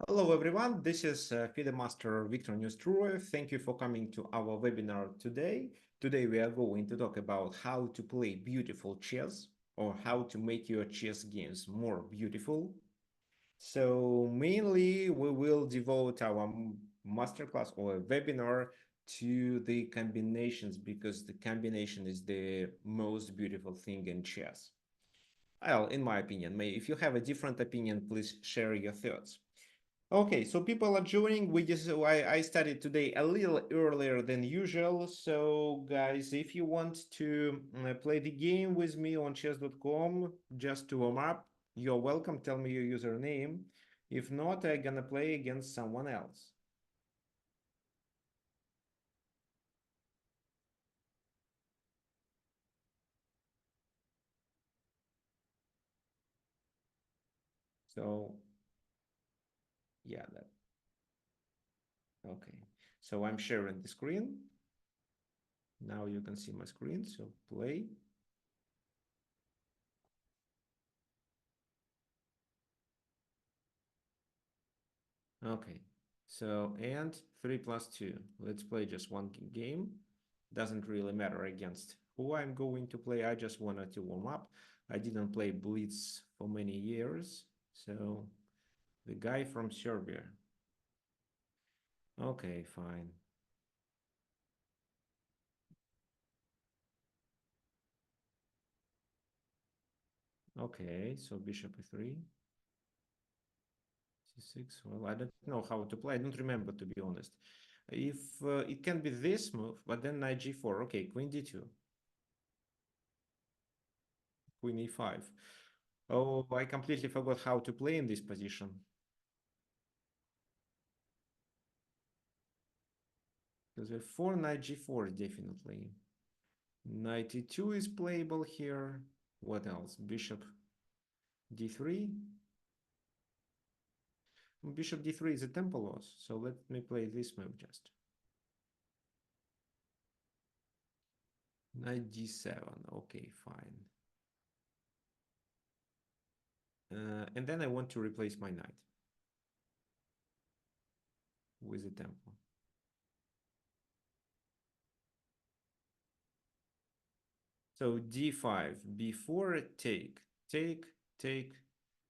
Hello everyone, this is FIDE Master Victor Neustruev. Thank you for coming to our webinar today. Today we are going to talk about how to play beautiful chess or how to make your chess games more beautiful. So mainly we will devote our masterclass or webinar to the combinations because the combination is the most beautiful thing in chess. Well, in my opinion, if you have a different opinion, please share your thoughts. Okay, so people are joining. I started today a little earlier than usual. So guys, if you want to play the game with me on chess.com just to warm up, you're welcome. Tell me your username. If not, I'm gonna play against someone else. So yeah, that okay. So I'm sharing the screen. Now you can see my screen. So play. Okay, so and 3 plus 2. Let's play just one game. Doesn't really matter against who I'm going to play. I just wanted to warm up. I didn't play Blitz for many years. So the guy from Serbia. Okay, fine. Okay, so bishop e3, c6. Well, I don't know how to play. I don't remember, to be honest. If it can be this move, but then knight g4. Okay, queen d2, queen e5. Oh, I completely forgot how to play in this position. Because f4, knight g4 definitely. Knight e2 is playable here. What else? Bishop d3. Bishop d3 is a tempo loss, so let me play this move just. Knight d7. Okay, fine. And then I want to replace my knight with a tempo. So d5, b4, take, take, take,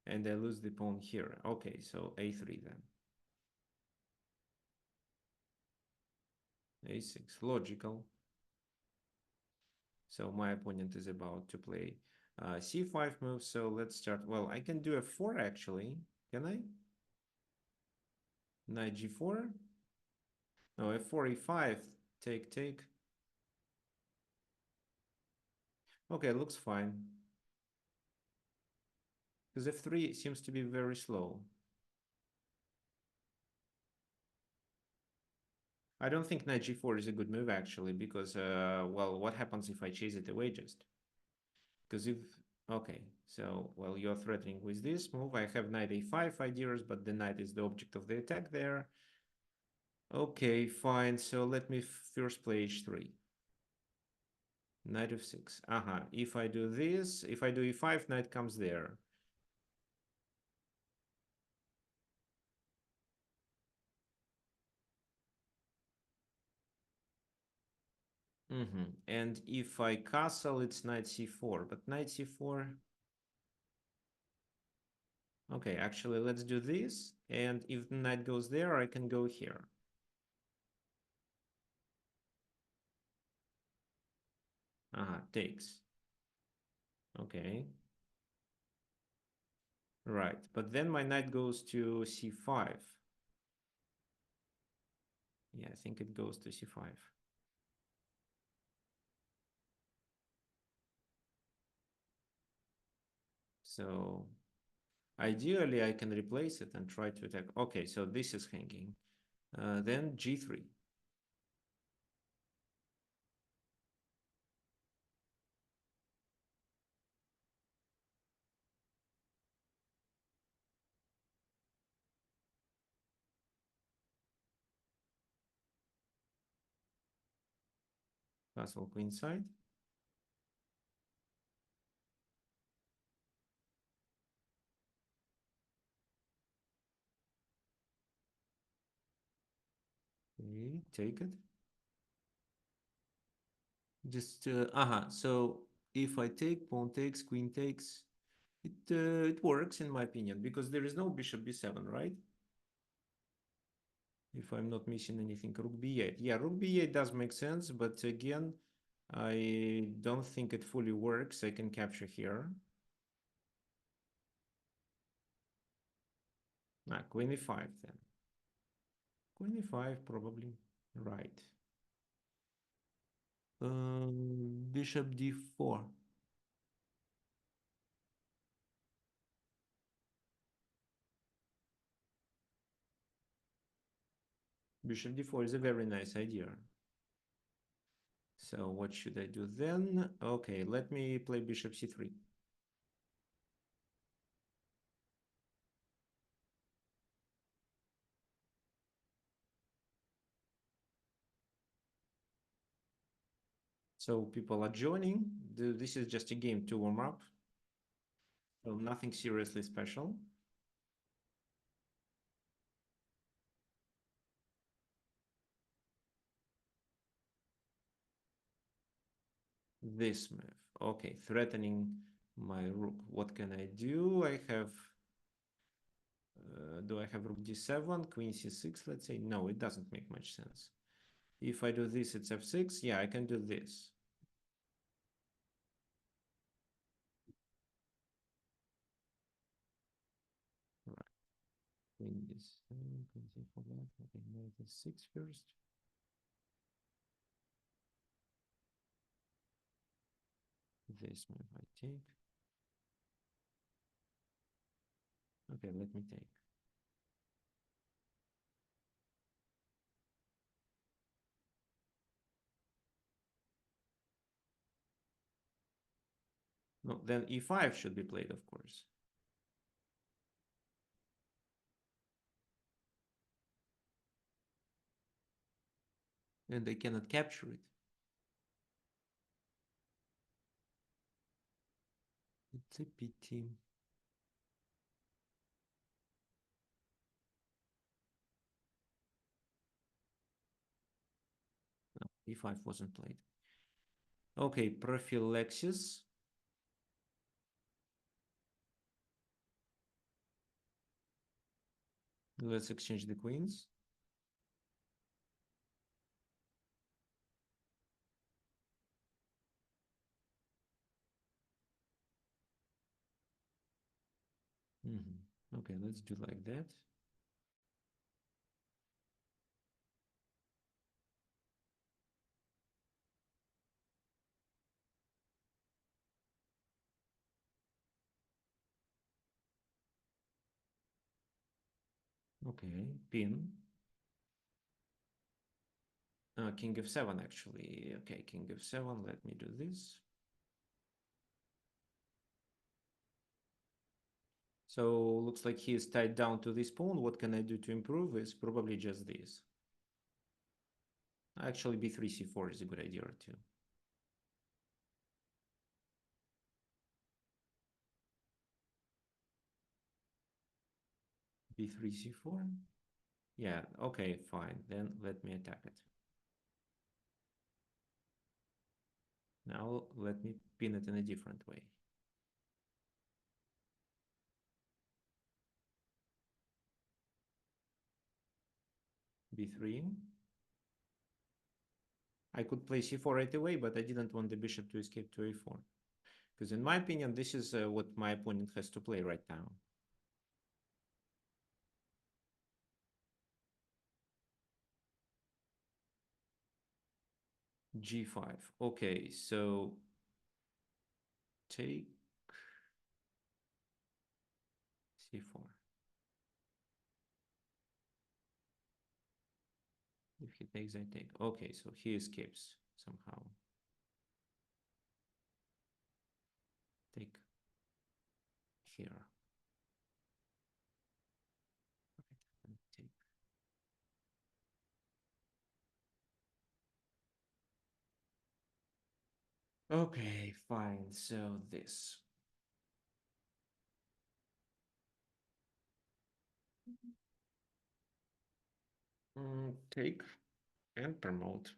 and I lose the pawn here. Okay, so a3 then. a6, logical. So my opponent is about to play c5 move. So let's start. Well, I can do f4 actually. Can I? Knight g4. No, f4, e5. Take, take. Okay, looks fine. Because f3 seems to be very slow. I don't think knight g4 is a good move actually, because, well, what happens if I chase it away just? Because if, okay, so, well, you're threatening with this move. I have knight a5 ideas, but the knight is the object of the attack there. Okay, fine. So let me first play h3. Knight f6. If I do this, if I do e5, knight comes there. And if I castle, it's knight c4. But knight c4. Okay, actually, let's do this. And if the knight goes there, I can go here. Takes. Okay. Right. But then my knight goes to c5. Yeah, I think it goes to c5. So ideally, I can replace it and try to attack. Okay, so this is hanging. Then g3. Castle queenside. Okay, take it. Just so if I take pawn takes, queen takes, it works in my opinion because there is no bishop b7, right? If I'm not missing anything, rook b8. Yeah, rook b8 does make sense, but again, I don't think it fully works. I can capture here. Queen e5 then. Queen e5 probably. Right. Bishop d4. Bishop d4 is a very nice idea. So what should I do then? Okay, let me play bishop c3. So people are joining. This is just a game to warm up. So nothing seriously special. This move. Okay, threatening my rook. What can I do? I have... do I have rook d7, queen c6, let's say? No, it doesn't make much sense. If I do this, it's f6. Yeah, I can do this. Right. Queen d7, queen c4, okay, knight e6 first. This move I take. Okay, let me take. No, then e5 should be played, of course. And they cannot capture it. It's a pity. No, e5 wasn't played. Okay, prophylaxis. Let's exchange the queens. Okay, let's do like that. Okay, pin. King f7 actually. Okay, king f7. Let me do this. So looks like he is tied down to this pawn. What can I do to improve? Is probably just this. Actually, b3 c4 is a good idea too. b3 c4. Yeah, okay, fine. Then let me attack it. Now let me pin it in a different way. b3. I could play c4 right away, but I didn't want the bishop to escape to a4. Because in my opinion, this is what my opponent has to play right now. g5. Okay, so take c4. If he takes, I take. Okay, so he escapes somehow. Take here. Okay, take. Okay, fine. So this. Take. and promote.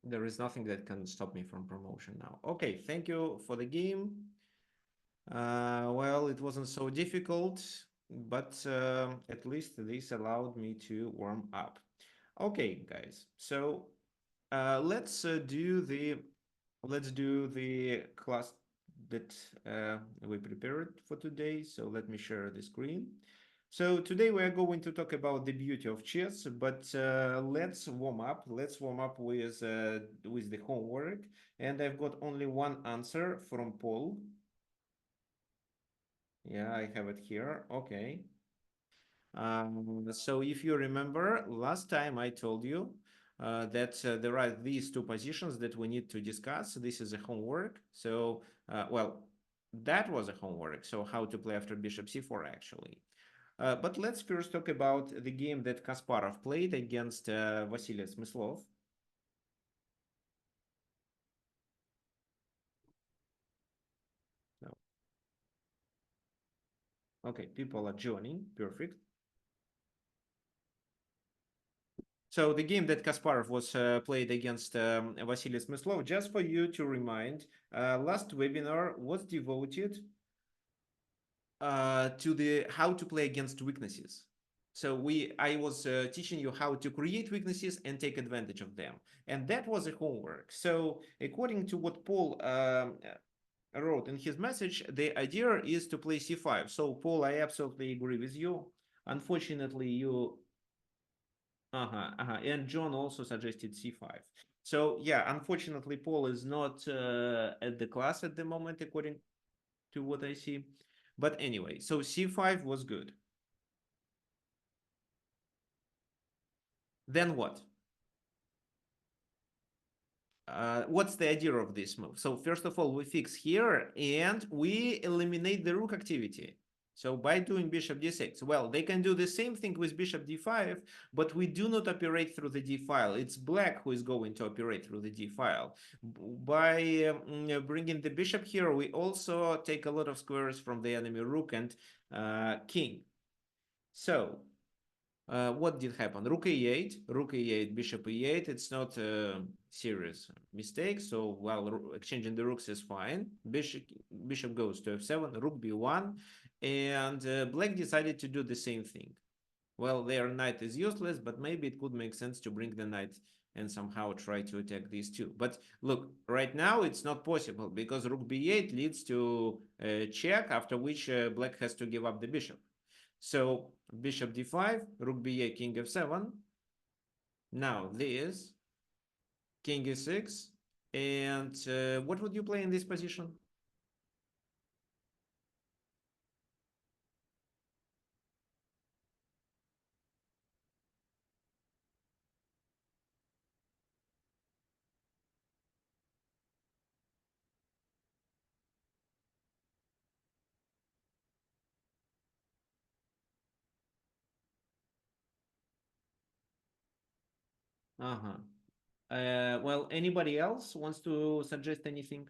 There is nothing that can stop me from promotion now. Okay, thank you for the game. Well, it wasn't so difficult, but at least this allowed me to warm up. Okay, guys. So let's do the class that we prepared for today. So let me share the screen. So today we are going to talk about the beauty of chess, but let's warm up. Let's warm up with the homework, and I've got only one answer from Paul. Yeah, I have it here. Okay. So if you remember, last time I told you that there are these two positions that we need to discuss. This is a homework. So, well, that was a homework. So how to play after bishop c4, actually. But let's first talk about the game that Kasparov played against Vasily Smyslov. No. Okay, people are joining. Perfect. So the game that Kasparov was played against Vasily Smyslov, just for you to remind, last webinar was devoted to the how to play against weaknesses. So I was teaching you how to create weaknesses and take advantage of them, and that was a homework. So according to what Paul wrote in his message, the idea is to play c5. So Paul, I absolutely agree with you. Unfortunately, you and John also suggested c5. So yeah, unfortunately, Paul is not at the class at the moment, according to what I see. But anyway, so c5 was good. Then what? What's the idea of this move? So first of all, we fix here and we eliminate the rook activity. So by doing bishop d6, well, they can do the same thing with bishop d5, but we do not operate through the d file. It's black who is going to operate through the d file. By bringing the bishop here, we also take a lot of squares from the enemy rook and king. So what did happen? Rook e8, bishop e8. It's not a serious mistake. So while exchanging the rooks is fine, bishop goes to f7, rook b1, and black decided to do the same thing. Well, their knight is useless, but maybe it could make sense to bring the knight and somehow try to attack these two. But look, right now it's not possible because rook b8 leads to a check, after which black has to give up the bishop. So bishop d5, rook b8, king f7. Now this, king e6. And what would you play in this position? Uh-huh. Well, anybody else wants to suggest anything?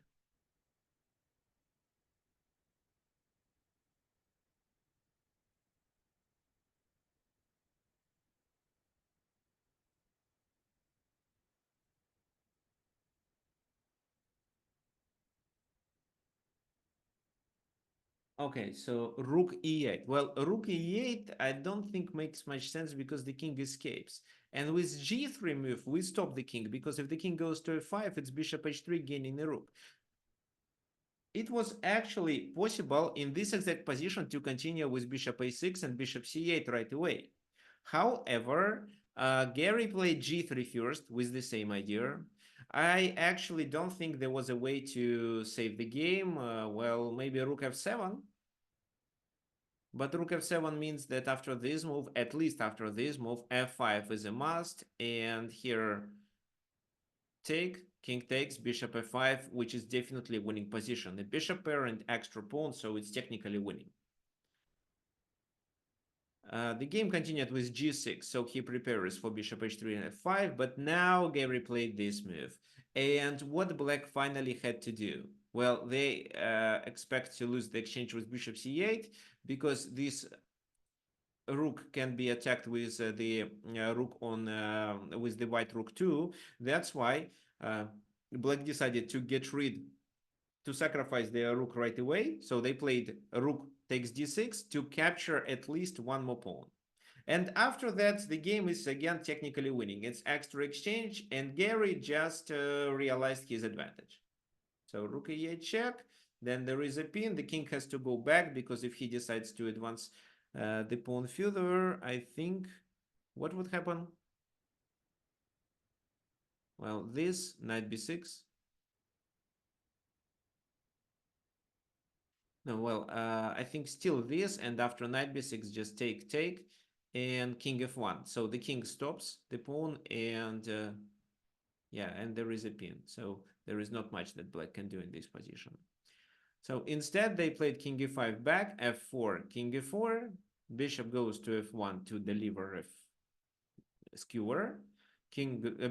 Okay, so rook e8. Well, rook e8, I don't think makes much sense because the king escapes. And with g3 move, we stop the king because if the king goes to f5, it's bishop h3 gaining the rook. It was actually possible in this exact position to continue with bishop a6 and bishop c8 right away. However, Gary played g3 first with the same idea. I actually don't think there was a way to save the game. Well, maybe rook f7. But rook f7 means that after this move, at least after this move, f5 is a must. And here, take, king takes, bishop f5, which is definitely a winning position. The bishop pair and extra pawn, so it's technically winning. The game continued with g6, so he prepares for bishop h3 and f5, but now Gary played this move. And what black finally had to do? Well, they expect to lose the exchange with bishop c8 because this rook can be attacked with the rook on with the white rook too. That's why uh, black decided to get rid to sacrifice their rook right away. So they played rook takes d6 to capture at least one more pawn. And after that, the game is again technically winning. It's extra exchange, and Gary just realized his advantage. So rook e8 check. Then there is a pin. The king has to go back because if he decides to advance the pawn further, I think what would happen? Well, this knight b6. No, well, I think still this, and after knight b6, just take, and king f1. So the king stops the pawn, and yeah, and there is a pin. So there is not much that black can do in this position. So instead, they played king e5 back, f4, king e4, bishop goes to f1 to deliver f skewer,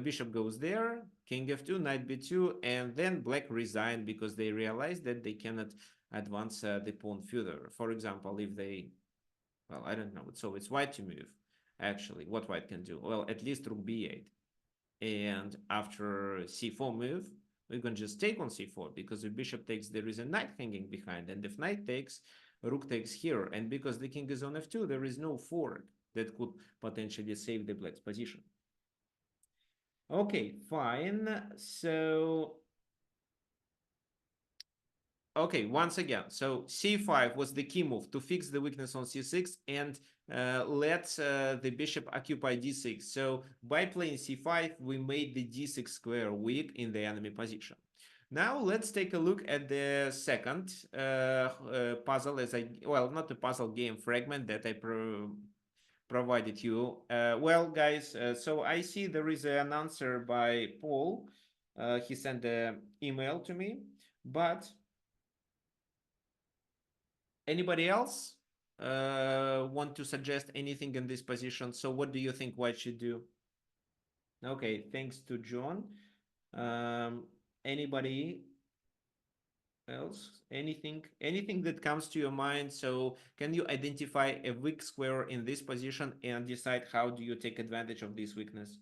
bishop goes there, king f2, knight b2, and then black resigned because they realized that they cannot advance the pawn further. For example, if they, well, I don't know, so it's white to move. Actually, what white can do? Well, at least rook b8. And after c4 move, we can just take on c4 because if bishop takes, there is a knight hanging behind, and if knight takes, rook takes here, and because the king is on f2, there is no fork that could potentially save the black's position. Okay, fine. So okay, once again, so c5 was the key move to fix the weakness on c6 and let the bishop occupy d6. So by playing c5, we made the d6 square weak in the enemy position. Now let's take a look at the second puzzle, well, not a puzzle, game fragment that I provided you. Well, guys, so I see there is an answer by Paul. He sent an email to me, but anybody else want to suggest anything in this position? So what do you think white should do? Okay, thanks to John. Anybody else? Anything that comes to your mind? So can you identify a weak square in this position and decide how do you take advantage of this weakness?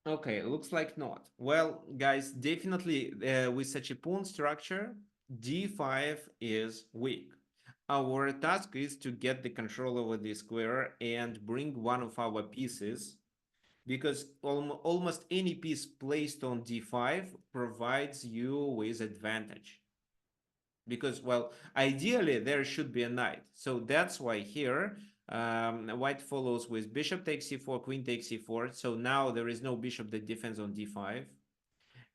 Okay, looks like not. Well, guys, definitely with such a pawn structure, d5 is weak. Our task is to get the control over the square and bring one of our pieces because almost any piece placed on d5 provides you with advantage. Because, well, ideally there should be a knight. So that's why here white follows with bishop takes c4, queen takes c4. So now there is no bishop that defends on d5.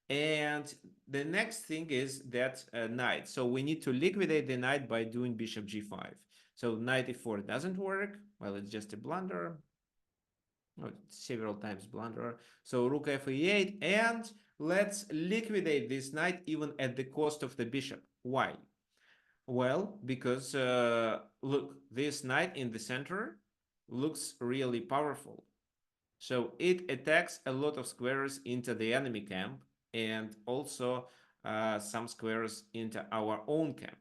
And the next thing is that knight. So we need to liquidate the knight by doing bishop g5. So knight e4 doesn't work. Well, it's just a blunder. Oh, several times blunder. So rook f8, and let's liquidate this knight even at the cost of the bishop. Why? Well, because look, this knight in the center looks really powerful. So it attacks a lot of squares into the enemy camp and also some squares into our own camp.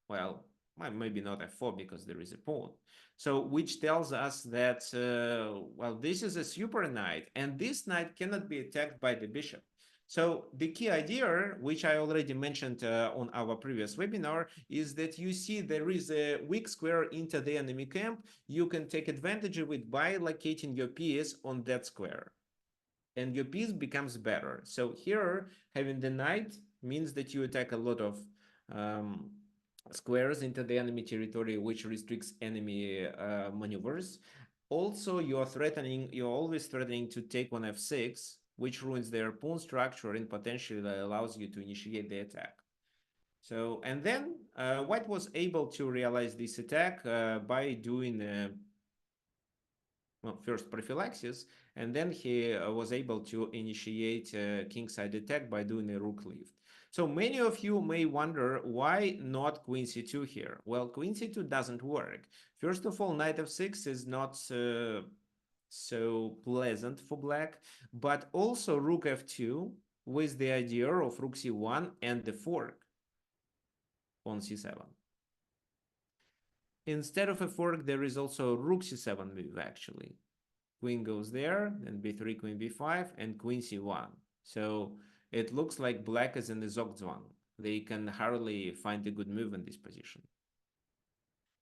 Well, maybe not f4 because there is a pawn. So which tells us that, well, this is a super knight and this knight cannot be attacked by the bishop. So the key idea, which I already mentioned on our previous webinar, is that you see there is a weak square into the enemy camp. You can take advantage of it by locating your piece on that square. And your piece becomes better. So here, having the knight means that you attack a lot of squares into the enemy territory, which restricts enemy maneuvers. Also, you're always threatening to take on f6, which ruins their pawn structure and potentially allows you to initiate the attack. So, and then white was able to realize this attack by doing well, first prophylaxis, and then he was able to initiate a kingside attack by doing a rook lift. So many of you may wonder why not queen c2 here. Well, queen c2 doesn't work. First of all, knight f6 is not so pleasant for black, but also rook f2 with the idea of rook c1 and the fork on c7. Instead of a fork, there is also rook c7 move actually. Queen goes there, then b3, queen b5, and queen c1. So it looks like black is in the zugzwang. They can hardly find a good move in this position.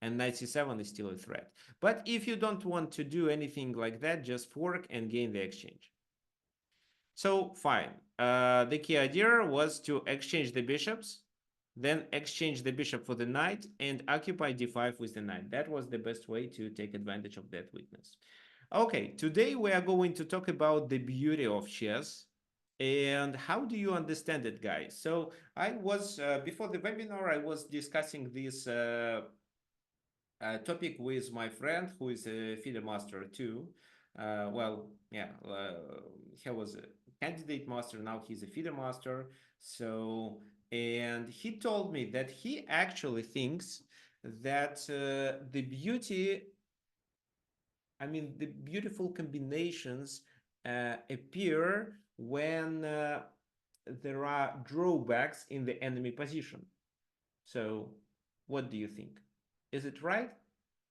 And knight c7 is still a threat. But if you don't want to do anything like that, just fork and gain the exchange. So fine. The key idea was to exchange the bishops, then exchange the bishop for the knight, and occupy d5 with the knight. That was the best way to take advantage of that weakness. Okay, today we are going to talk about the beauty of chess and how do you understand it, guys. So I was, before the webinar, I was discussing this topic with my friend who is a FIDE master too. Well, yeah, he was a candidate master, now he's a FIDE master. So, and he told me that he actually thinks that the beauty, I mean, the beautiful combinations appear when there are drawbacks in the enemy position. So, what do you think? Is it right?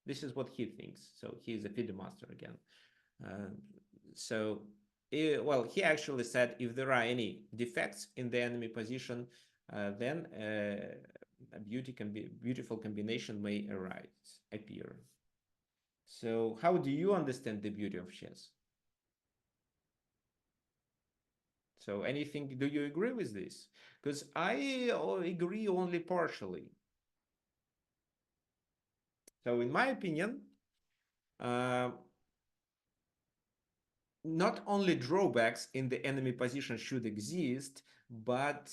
This is what he thinks. So he's a FIDE master again. Uh, so, well, he actually said if there are any defects in the enemy position, then a beautiful combination may appear. So how do you understand the beauty of chess? So anything, do you agree with this? Because I agree only partially. So in my opinion, not only drawbacks in the enemy position should exist, but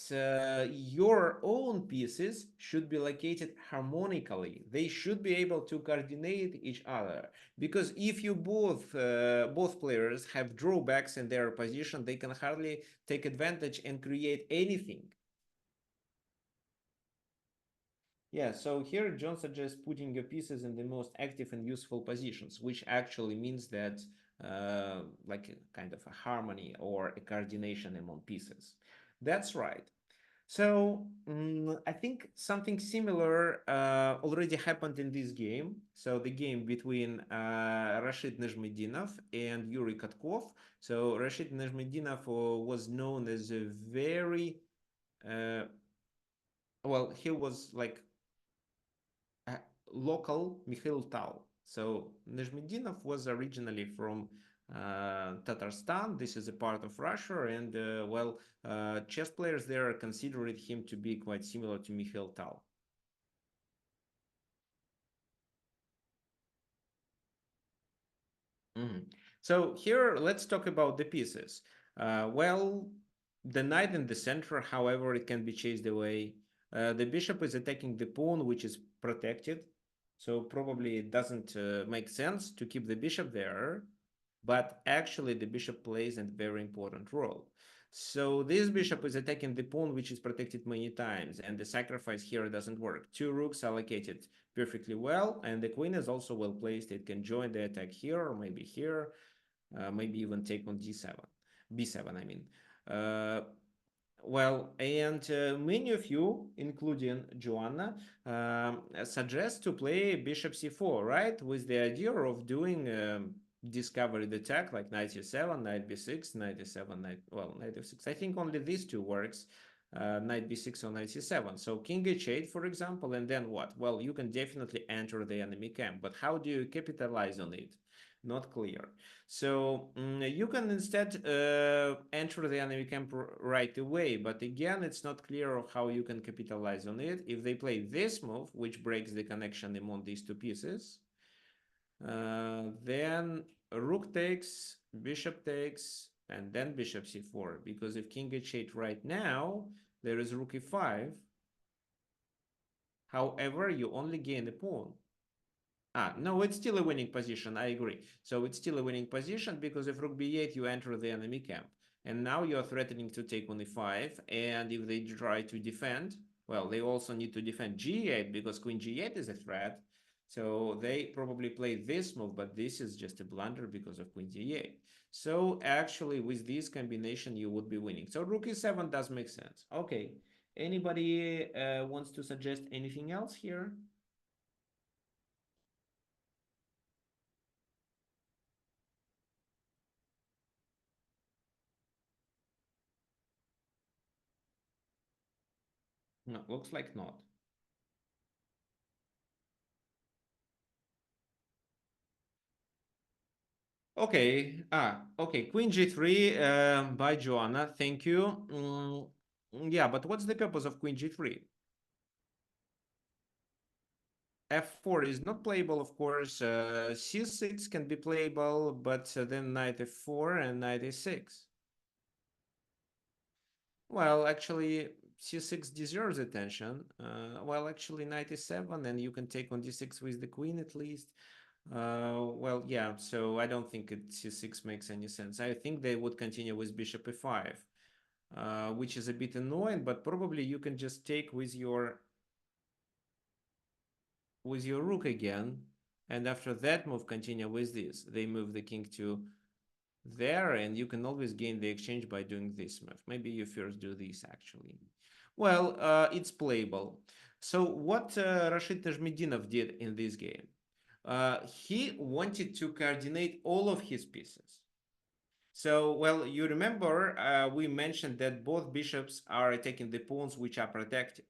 your own pieces should be located harmonically. They should be able to coordinate each other. Because if you both players have drawbacks in their position, they can hardly take advantage and create anything. Yeah, so here John suggests putting your pieces in the most active and useful positions, which actually means that like a kind of a harmony or a coordination among pieces. That's right. So I think something similar already happened in this game. So the game between Rashid Najmedinov and Yuri Katkov. So Rashid Najmedinov was known as a very, well, he was like local Mikhail Tal. So Najmedinov was originally from Tatarstan. This is a part of Russia, and well, chess players there considered him to be quite similar to Mikhail Tal. So here, let's talk about the pieces. Well, the knight in the center, however, it can be chased away. The bishop is attacking the pawn, which is protected. So probably it doesn't make sense to keep the bishop there, but actually the bishop plays a very important role. So this bishop is attacking the pawn, which is protected many times, and the sacrifice here doesn't work. Two rooks are located perfectly well, and the queen is also well placed. It can join the attack here or maybe here, maybe even take on d7, b7, I mean. Well, and many of you, including Joanna, suggest to play bishop c4, right? With the idea of doing discovered attack like knight c7, knight b6, knight e7, knight f6. I think only these two works, knight b6 or knight c7. So king h8, for example, and then what? Well, you can definitely enter the enemy camp, but how do you capitalize on it? Not clear. So you can instead enter the enemy camp right away, but again, it's not clear of how you can capitalize on it. If they play this move, which breaks the connection among these two pieces, then rook takes, bishop takes, and then bishop c4. Because if king h8 right now, there is rook e5. However, you only gain a pawn. No, it's still a winning position. I agree. So it's still a winning position because if rook b8, you enter the enemy camp. And now you're threatening to take on e5. And if they try to defend, well, they also need to defend g8 because queen g8 is a threat. So they probably play this move, but this is just a blunder because of queen d8. So actually, with this combination, you would be winning. So rook e7 does make sense. Okay. Anybody wants to suggest anything else here? No, looks like not. Okay. Okay. Queen g3 by Joanna. Thank you. Yeah, but what's the purpose of queen g3? F4 is not playable, of course. C6 can be playable, but then knight f4 and knight a6. Well, actually, c6 deserves attention. Well, actually, knight e7, and you can take on d6 with the queen at least. Well, yeah, so I don't think c6 makes any sense. I think they would continue with bishop e5, which is a bit annoying, but probably you can just take with your rook again, and after that move, continue with this. They move the king to there, and you can always gain the exchange by doing this move. Maybe you first do this, actually. Well, it's playable. So what Rashid Tajmedinov did in this game? He wanted to coordinate all of his pieces. So, well, you remember we mentioned that both bishops are attacking the pawns which are protected.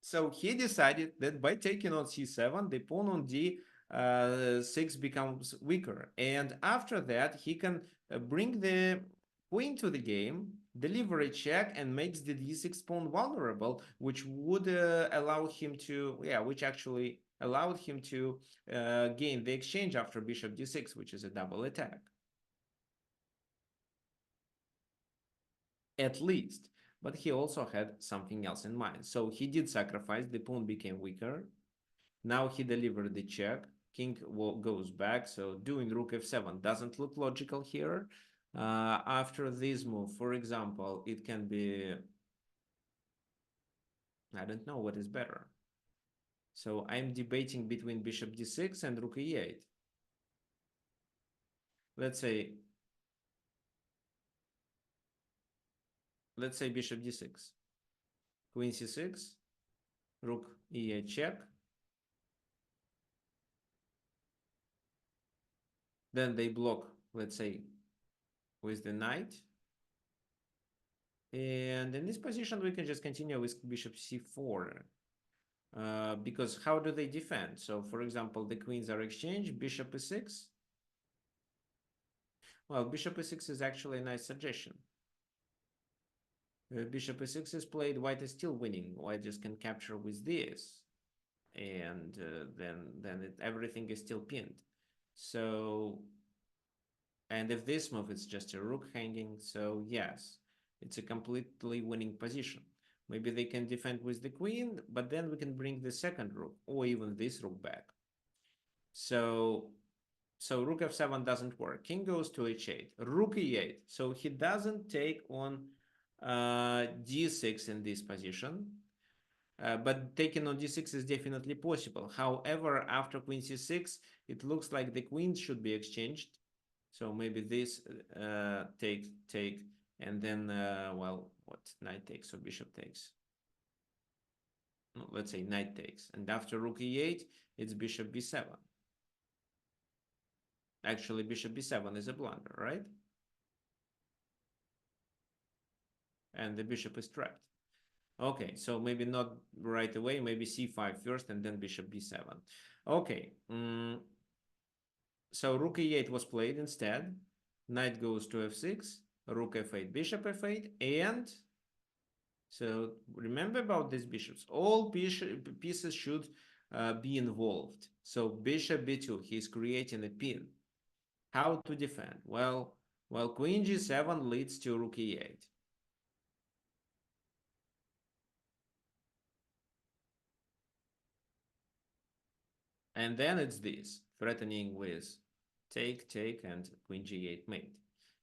So he decided that by taking on c7, the pawn on d6 becomes weaker. And after that, he can bring the queen to the game, deliver a check, and makes the d6 pawn vulnerable, which would allow him to, yeah, which actually allowed him to gain the exchange after bishop d6, which is a double attack. At least. But he also had something else in mind. So he did sacrifice, the pawn became weaker. Now he delivered the check. King goes back. So doing rook f7 doesn't look logical here. After this move, for example, it can be, I don't know what is better. So I'm debating between bishop d6 and rook e8. Let's say, let's say bishop d6, queen c6, rook e8 check. Then they block, let's say, with the knight. And in this position, we can just continue with bishop c4. Because how do they defend? So, for example, the queens are exchanged, bishop e6. Well, bishop e6 is actually a nice suggestion. Bishop e6 is played, white is still winning. White just can capture with this. And then everything is still pinned. So, and if this move is just a rook hanging, so yes, it's a completely winning position. Maybe they can defend with the queen, but then we can bring the second rook or even this rook back. So rook f7 doesn't work. King goes to h8, rook e8. So he doesn't take on d6 in this position. But taking on d6 is definitely possible. However, after queen c6, it looks like the queens should be exchanged. So maybe this take, and then, well, what, knight takes or bishop takes? No, let's say knight takes. And after rook e8, it's bishop b7. Actually, bishop b7 is a blunder, right? And the bishop is trapped. Okay, so maybe not right away, maybe c5 first and then bishop b7. Okay, so rook e8 was played instead. Knight goes to f6, rook f8, bishop f8, and so remember about these bishops. All pieces should be involved. So bishop b2, he's creating a pin. How to defend? Well, queen g7 leads to rook e8. And then it's this, threatening with take, and queen g8 mate.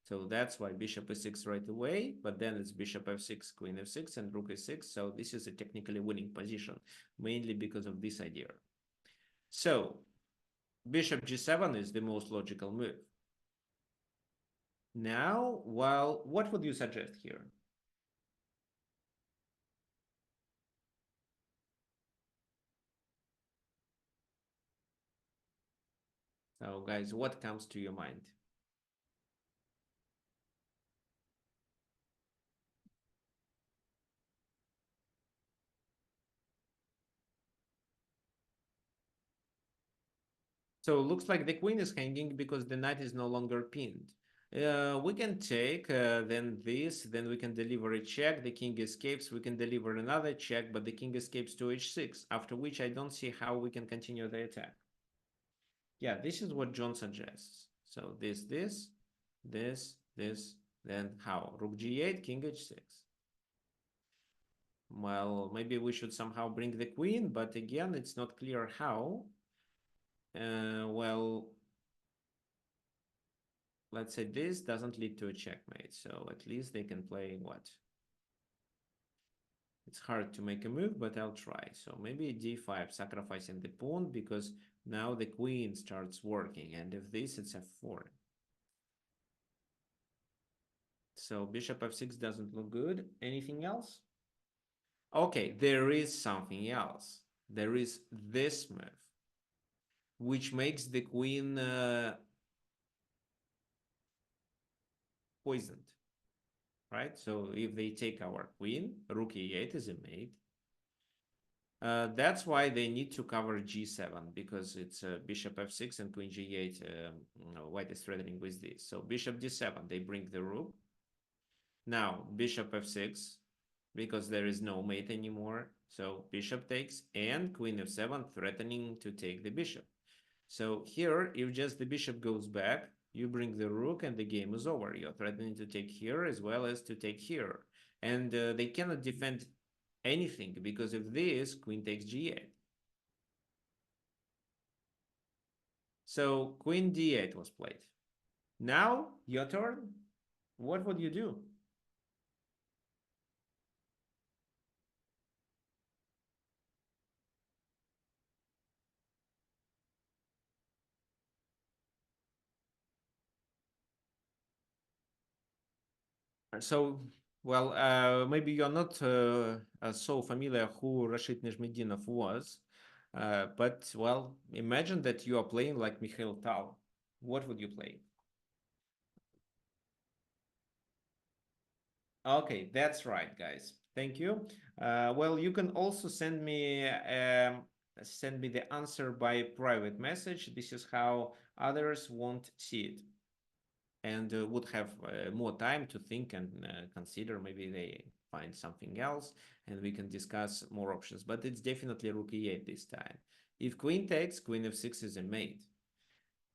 So that's why bishop e6 right away, but then it's bishop f6, queen f6, and rook e6. So this is a technically winning position, mainly because of this idea. So bishop g7 is the most logical move. Now, well, what would you suggest here? So guys, what comes to your mind? So it looks like the queen is hanging because the knight is no longer pinned. We can take then this, then we can deliver a check, the king escapes, we can deliver another check, but the king escapes to h6, after which I don't see how we can continue the attack. Yeah, this is what John suggests. So this, then how? Rook g8, king h6. Well, maybe we should somehow bring the queen, but again, it's not clear how. Well, let's say this doesn't lead to a checkmate, so at least they can play what? It's hard to make a move, but I'll try. So maybe d5, sacrificing the pawn, because now the queen starts working, and if this, it's f4. So bishop f6 doesn't look good. Anything else? Okay, there is something else. There is this move, which makes the queen poisoned, right? So if they take our queen, rook e8 is a mate. That's why they need to cover g7, because it's bishop f6 and queen g8. White is threatening with this. So bishop d7, they bring the rook. Now bishop f6, because there is no mate anymore. So bishop takes, and queen f7 threatening to take the bishop. So here, if just the bishop goes back, you bring the rook and the game is over. You're threatening to take here as well as to take here. And they cannot defend anything, because if this, queen takes g8. So queen d8 was played. Now, your turn. What would you do? So, well, maybe you're not so familiar who Rashid Nejmedinov was, but, well, imagine that you are playing like Mikhail Tal. What would you play? Okay, that's right, guys. Thank you. Well, you can also send me the answer by private message. This is how others won't see it, and would have more time to think and consider. Maybe they find something else, and we can discuss more options. But it's definitely rook e8 this time. If queen takes, queen f6 is a mate.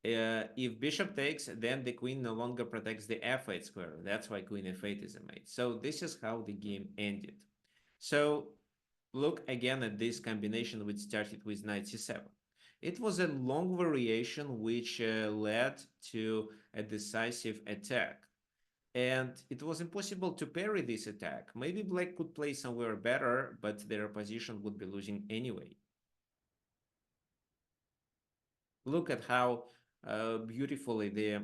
If bishop takes, then the queen no longer protects the f8 square. That's why queen f8 is a mate. So this is how the game ended. So look again at this combination which started with knight c7. It was a long variation which led to a decisive attack. And it was impossible to parry this attack. Maybe black could play somewhere better, but their opposition would be losing anyway. Look at how beautifully the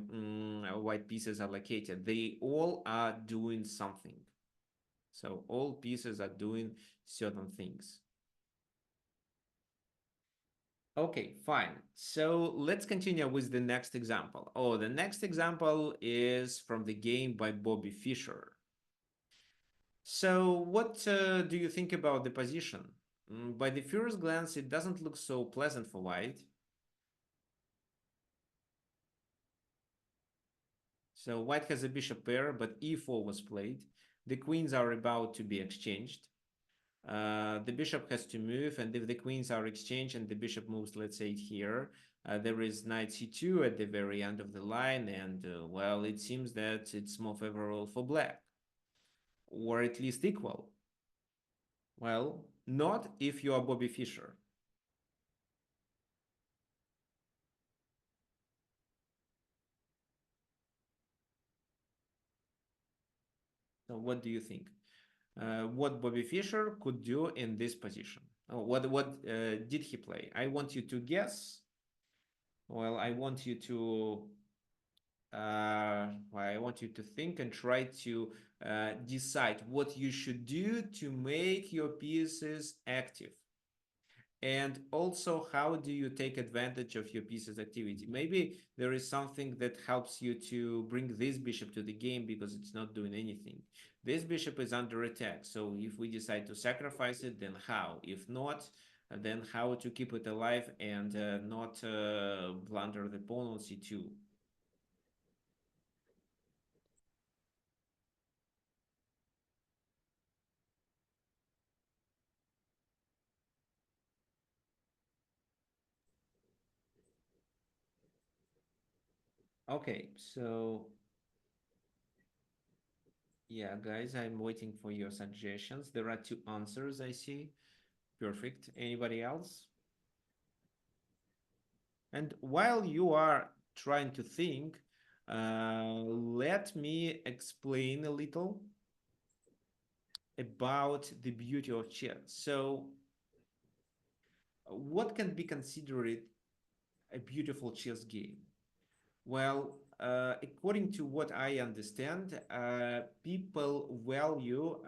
white pieces are located. They all are doing something. So all pieces are doing certain things. Okay, fine. So let's continue with the next example. Oh, the next example is from the game by Bobby Fischer. So what do you think about the position? By the first glance, it doesn't look so pleasant for white. So white has a bishop pair, but e4 was played. The queens are about to be exchanged. The bishop has to move, and if the queens are exchanged and the bishop moves, let's say here, there is knight c2 at the very end of the line, and well, it seems that it's more favorable for black, or at least equal. Well, not if you are Bobby Fischer. So what do you think? What Bobby Fischer could do in this position? Oh, what did he play? I want you to guess. Well, I want you to I want you to think and try to decide what you should do to make your pieces active. And also, how do you take advantage of your piece's activity? Maybe there is something that helps you to bring this bishop to the game because it's not doing anything. This bishop is under attack, so if we decide to sacrifice it, then how? If not, then how to keep it alive and not blunder the pawn on c2. Okay, so yeah, guys, I'm waiting for your suggestions. There are two answers I see. Perfect. Anybody else? And while you are trying to think, let me explain a little about the beauty of chess. So, what can be considered a beautiful chess game? Well, according to what I understand, people value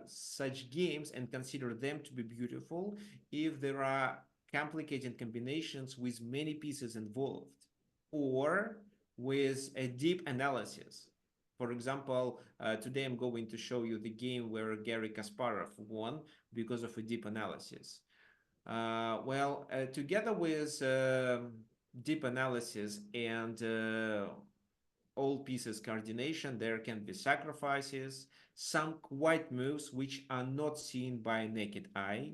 such games and consider them to be beautiful if there are complicated combinations with many pieces involved or with a deep analysis. For example, today I'm going to show you the game where Garry Kasparov won because of a deep analysis. Together with deep analysis and all pieces coordination, there can be sacrifices, some quiet moves which are not seen by naked eye.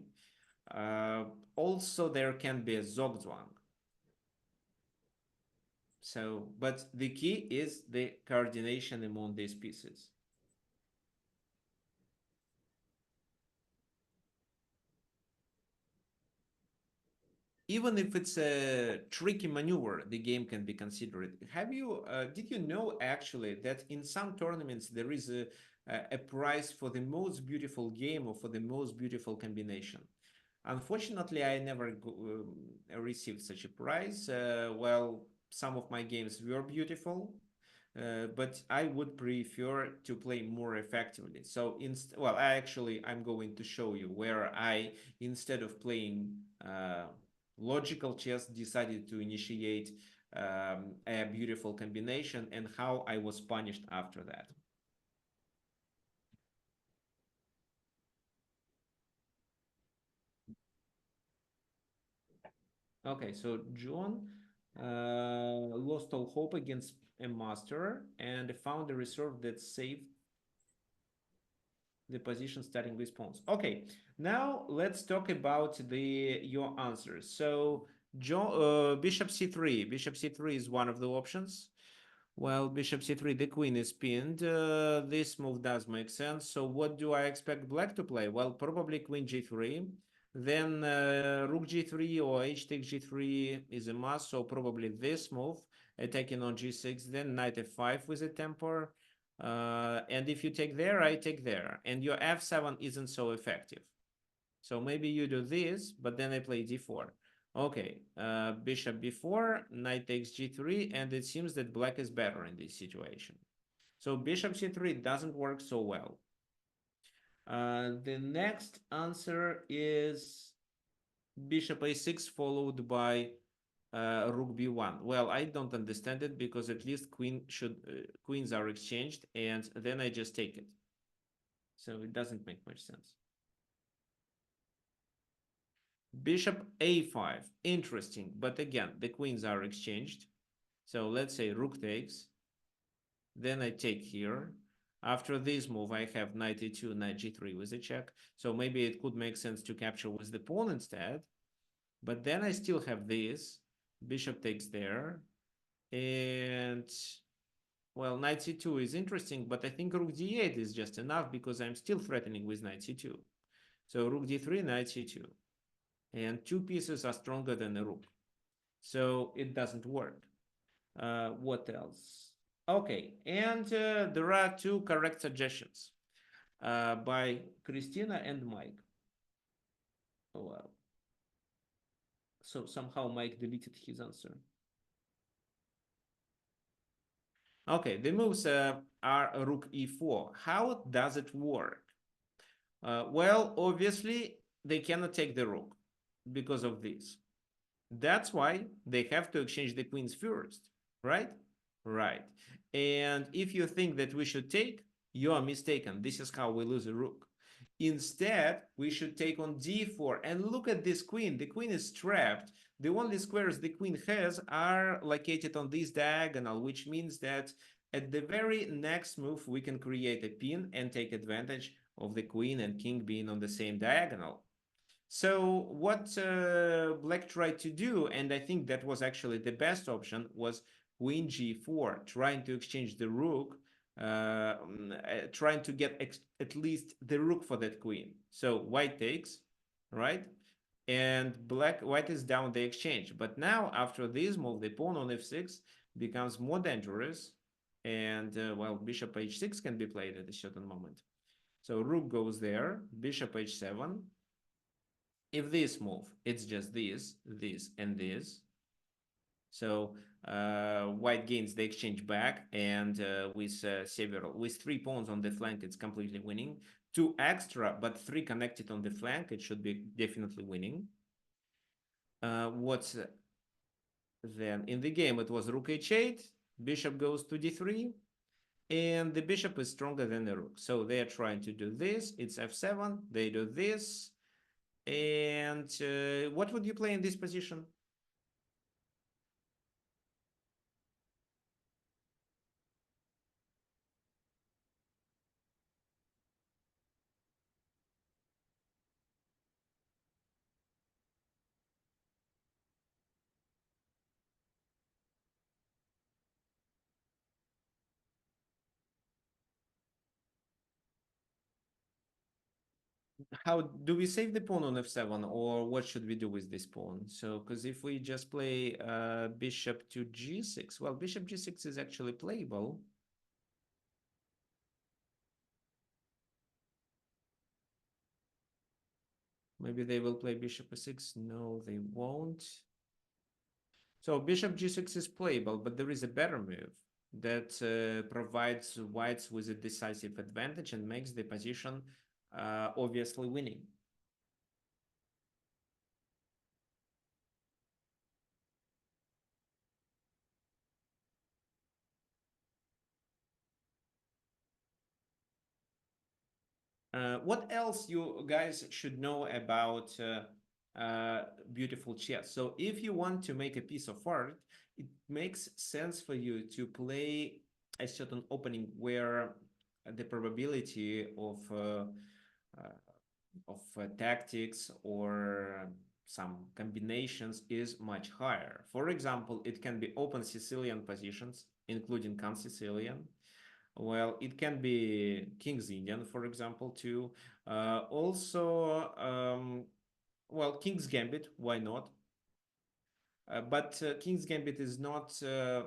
Uh, Also, there can be a zugzwang. So, but the key is the coordination among these pieces. Even if it's a tricky maneuver, the game can be considered. Did you know actually that in some tournaments there is a prize for the most beautiful game or for the most beautiful combination? Unfortunately, I never received such a prize. Some of my games were beautiful, but I would prefer to play more effectively. So, I'm going to show you where I, instead of playing logical chess, decided to initiate a beautiful combination and how I was punished after that. Okay, so John lost all hope against a master and found a reserve that saved the position starting with pawns. Okay, now let's talk about your answers. So John, bishop c3. Bishop c3 is one of the options. Well, bishop c3, the queen is pinned. This move does make sense. So what do I expect black to play? Well, probably queen g3. Then rook g3 or h takes g3 is a must. So probably this move, attacking on g6. Then knight f5 with a temper. And if you take there, I take there. And your f7 isn't so effective. So maybe you do this, but then I play d4. Okay, bishop b4, knight takes g3, and it seems that black is better in this situation. So bishop c3 doesn't work so well. The next answer is bishop a6 followed by rook b1. Well, I don't understand it because at least queens are exchanged, and then I just take it. So it doesn't make much sense. Bishop a5, interesting, but again, the queens are exchanged. So let's say rook takes, then I take here. After this move, I have knight e2, knight g3 with a check. So maybe it could make sense to capture with the pawn instead. But then I still have this. Bishop takes there. And, well, knight c2 is interesting, but I think rook d8 is just enough because I'm still threatening with knight c2. So rook d3, knight c2. And two pieces are stronger than a rook. So it doesn't work. What else? Okay, and there are two correct suggestions. by Christina and Mike. Oh, wow. So somehow Mike deleted his answer. Okay, the moves are rook e4. How does it work? Well, obviously, they cannot take the rook because of this. That's why they have to exchange the queens first, right? Right. And if you think that we should take, you are mistaken. This is how we lose a rook. Instead, we should take on d4 and look at this queen. The queen is trapped. The only squares the queen has are located on this diagonal, which means that at the very next move, we can create a pin and take advantage of the queen and king being on the same diagonal. So what Black tried to do, and I think that was actually the best option, was queen g4, trying to exchange the rook, trying to get at least the rook for that queen. So white takes, right? And white is down the exchange. But now, after this move, the pawn on f6 becomes more dangerous, and well, bishop h6 can be played at a certain moment. So rook goes there, bishop h7. If this move, it's just this, and this. So white gains the exchange back, and with 3 pawns on the flank, it's completely winning. 2 extra, but 3 connected on the flank, it should be definitely winning. What's then in the game? It was rook h8, bishop goes to d3, and the bishop is stronger than the rook. So they are trying to do this. It's f7. They do this. And what would you play in this position? How do we save the pawn on f7, or what should we do with this pawn? So, because if we just play bishop to g6, well, bishop g6 is actually playable. Maybe they will play bishop e6. No, they won't. So bishop g6 is playable, but there is a better move that provides whites with a decisive advantage and makes the position obviously winning. What else you guys should know about beautiful chess? So if you want to make a piece of art, it makes sense for you to play a certain opening where the probability of tactics or some combinations is much higher. For example, it can be open Sicilian positions, including Can Sicilian. Well, it can be King's Indian, for example, too. Also, well, King's Gambit, why not? But King's Gambit is not a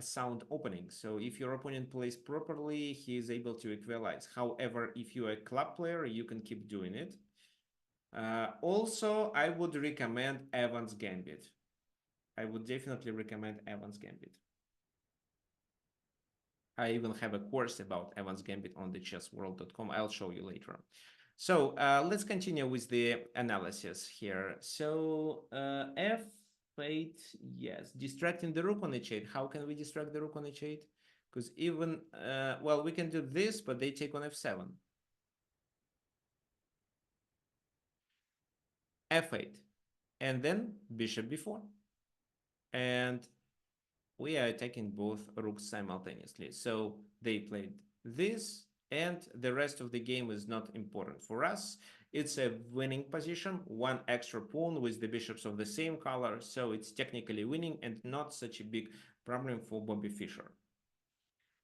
sound opening. So if your opponent plays properly, he is able to equalize. However, if you're a club player, you can keep doing it. Also, I would recommend Evans Gambit. I would definitely recommend Evans Gambit. I even have a course about Evans Gambit on the chessworld.com. I'll show you later on. So let's continue with the analysis here. So f8, yes, distracting the rook on h8. How can we distract the rook on h8? Because even, well, we can do this, but they take on f7. f8, and then bishop b4. And we are attacking both rooks simultaneously. So they played this, and the rest of the game is not important for us. It's a winning position, 1 extra pawn with the bishops of the same color, so it's technically winning and not such a big problem for Bobby Fischer.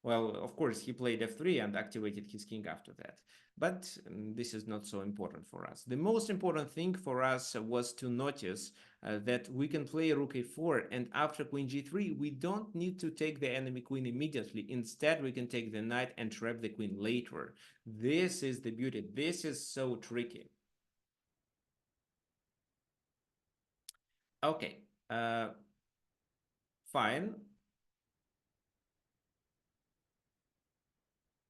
Well, of course, he played f3 and activated his king after that. But this is not so important for us. The most important thing for us was to notice that we can play rook a4, and after queen g3, we don't need to take the enemy queen immediately. Instead, we can take the knight and trap the queen later. This is the beauty. This is so tricky. Okay, fine.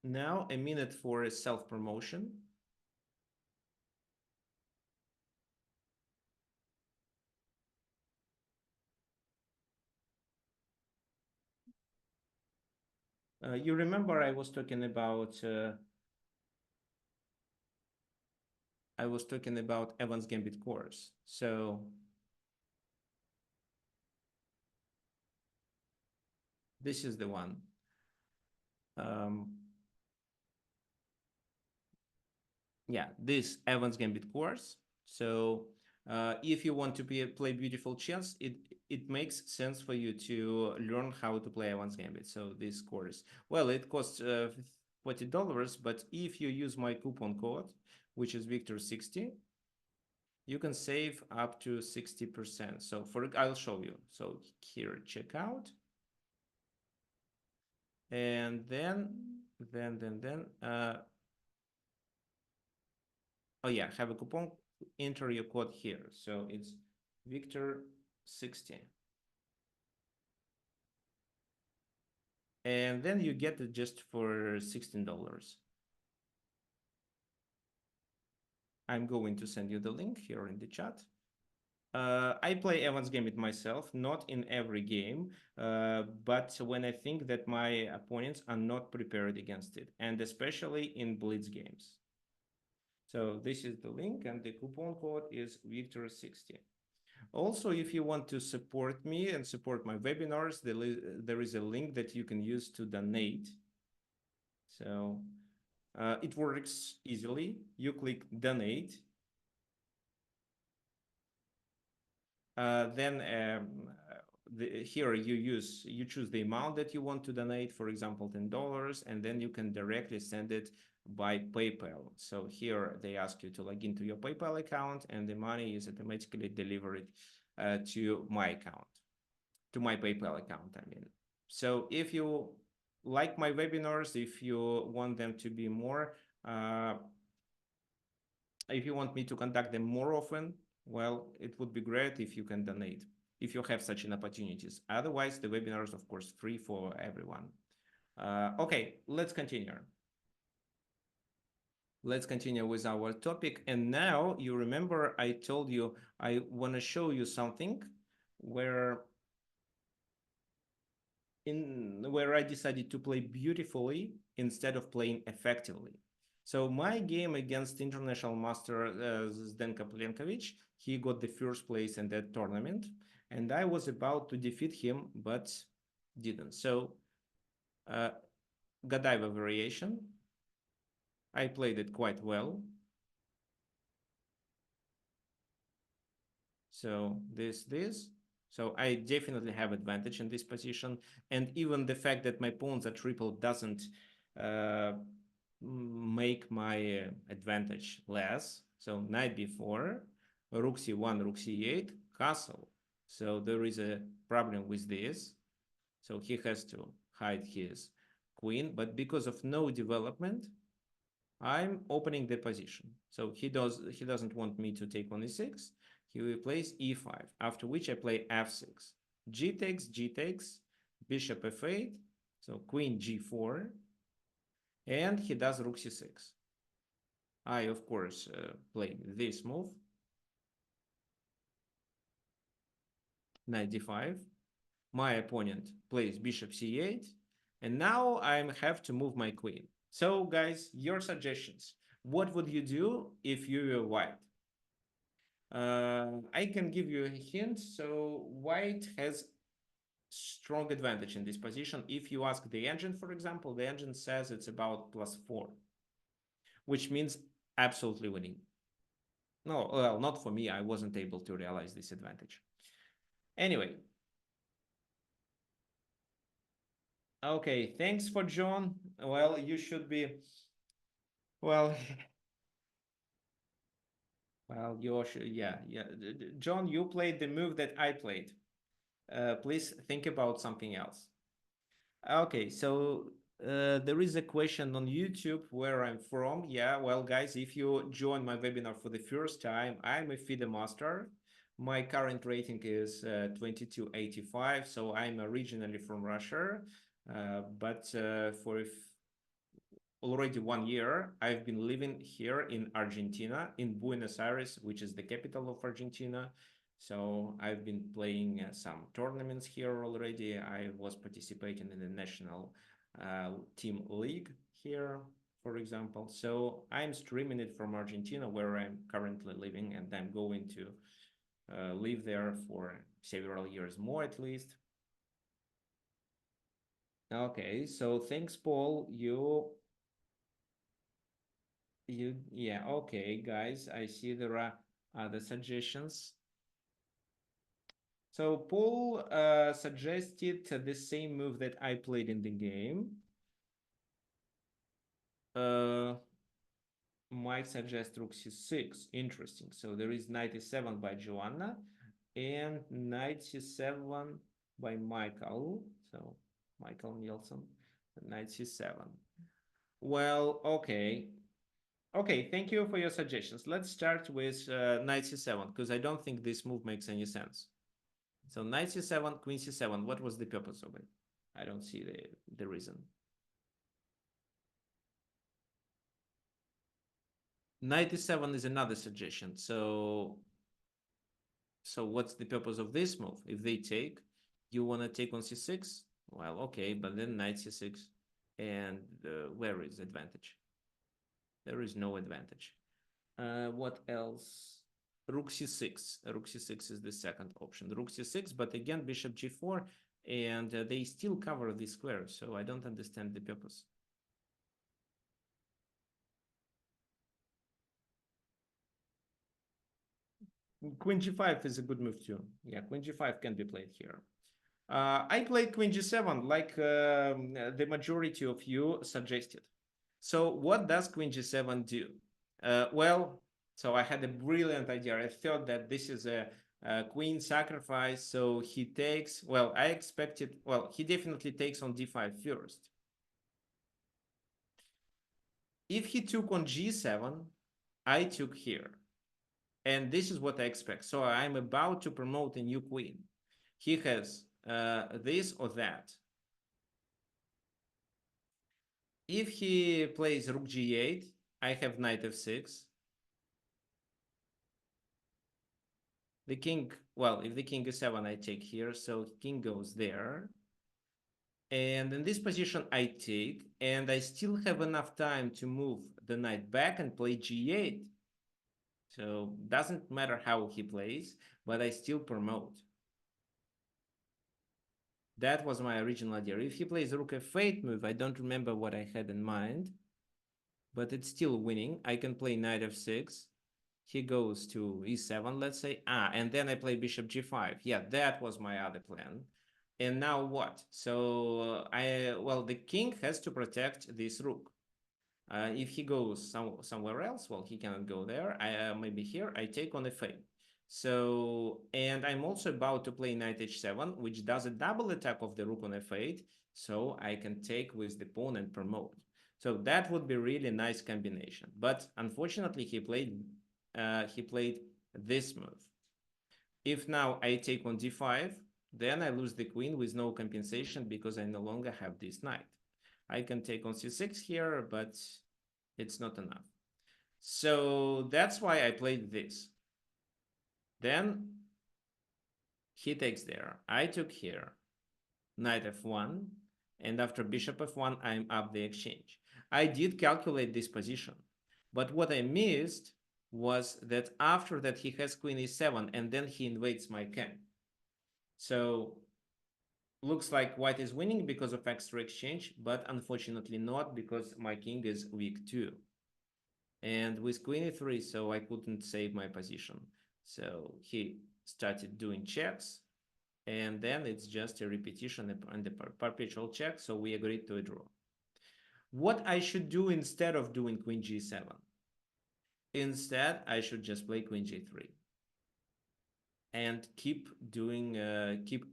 Now a minute for a self-promotion. You remember I was talking about Evans Gambit course. So this is the one. Yeah, this Evans Gambit course. So if you want to play beautiful chess, it makes sense for you to learn how to play Evans Gambit. So this course, well, it costs $40, but if you use my coupon code, which is Victor60, you can save up to 60%. So I'll show you. So here, check out. And oh yeah, have a coupon, enter your code here. So it's Victor60. And then you get it just for $16. I'm going to send you the link here in the chat. I play Evans Gambit myself, not in every game, but when I think that my opponents are not prepared against it, and especially in blitz games. So this is the link, and the coupon code is Victor60. Also, if you want to support me and support my webinars, there is a link that you can use to donate. So it works easily. You click donate. Then here you choose the amount that you want to donate, for example, $10, and then you can directly send it by PayPal. So here they ask you to log into your PayPal account, and the money is automatically delivered to my account, to my PayPal account, I mean. So if you like my webinars, if you want them to be more, if you want me to conduct them more often, well, it would be great if you can donate, if you have such an opportunities. Otherwise, the webinar is, of course, free for everyone. Okay, let's continue. Let's continue with our topic. And now you remember I told you I want to show you something where I decided to play beautifully instead of playing effectively. So my game against international master Zdenka Plenkovic, he got the first place in that tournament, and I was about to defeat him, but didn't. So Godiva variation, I played it quite well. So this. So I definitely have advantage in this position. And even the fact that my pawns are triple doesn't make my advantage less. So knight b4, rook c1, rook c8, castle. So there is a problem with this. So he has to hide his queen. But because of no development, I'm opening the position. So he doesn't want me to take on e6. He will plays e5, after which I play f6. G takes, bishop f8, so queen g4, and he does rook c6. I, of course, play this move, knight d5. My opponent plays bishop c8, and now I have to move my queen. So, guys, your suggestions. What would you do if you were white? I can give you a hint. So white has strong advantage in this position. If you ask the engine, for example, the engine says it's about +4, which means absolutely winning. No, well, not for me. I wasn't able to realize this advantage. Anyway, Okay, thanks for John. Well, you should be, well, well, you should, yeah, yeah. John, you played the move that I played. Please think about something else. Okay, so there is a question on YouTube where I'm from. Yeah, well, guys, if you join my webinar for the first time, I'm a FIDE master. My current rating is 2285, so I'm originally from Russia, but for already 1 year, I've been living here in Argentina, in Buenos Aires, which is the capital of Argentina. So I've been playing some tournaments here already. I was participating in the national team league here, for example. So I'm streaming it from Argentina, where I'm currently living, and I'm going to live there for several years more at least. Okay, so thanks, Paul. Yeah, okay, guys, I see there are other suggestions. So Paul suggested the same move that I played in the game. Mike suggests rook c6. Interesting. So there is knight e7 by Joanna and knight c7 by Michael. So Michael Nielsen, knight c7. Well, okay. Okay, thank you for your suggestions. Let's start with knight c7, because I don't think this move makes any sense. So knight c7, queen c7, what was the purpose of it? I don't see the reason. Knight e7 is another suggestion. So what's the purpose of this move? If they take, you want to take on c6? Well, okay, but then knight c6. And where is advantage? There is no advantage. What else? Rook c6. Rook c6 is the second option. Rook c6, but again, bishop g4, and they still cover the square, so I don't understand the purpose. Queen g5 is a good move too. Yeah, queen g5 can be played here. I played queen g7 like the majority of you suggested. So what does queen g7 do? Well, so I had a brilliant idea. I thought that this is a queen sacrifice. So he takes, well, I expected, well, he definitely takes on d5 first. If he took on g7, I took here. And this is what I expect. So I'm about to promote a new queen. He has this or that. If he plays rook g8, I have knight f6. The king, well, if the king is 7, I take here, so king goes there. And in this position, I take, and I still have enough time to move the knight back and play g8. So doesn't matter how he plays, but I still promote. That was my original idea. If he plays rook f8 move, I don't remember what I had in mind, but it's still winning. I can play knight f6. He goes to e7, let's say. And then I play bishop g5. Yeah, that was my other plan. And now what? So well, the king has to protect this rook. If he goes somewhere else, well, he cannot go there. Maybe here I take on f8. So, and I'm also about to play knight h7, which does a double attack of the rook on f8. So I can take with the pawn and promote. So that would be really nice combination. But unfortunately, he played this move. If now I take on d5, then I lose the queen with no compensation because I no longer have this knight. I can take on c6 here, but it's not enough. So that's why I played this. Then he takes there. I took here, knight f1, and after bishop f1, I'm up the exchange. I did calculate this position, but what I missed was that after that he has queen e7, and then he invades my king. So looks like white is winning because of extra exchange, but unfortunately not, because my king is weak too. And with queen e3, so I couldn't save my position. So he started doing checks, And then it's just a repetition and the perpetual check. So we agreed to a draw. What I should do instead of doing queen g7? Instead, I should just play queen g3 and keep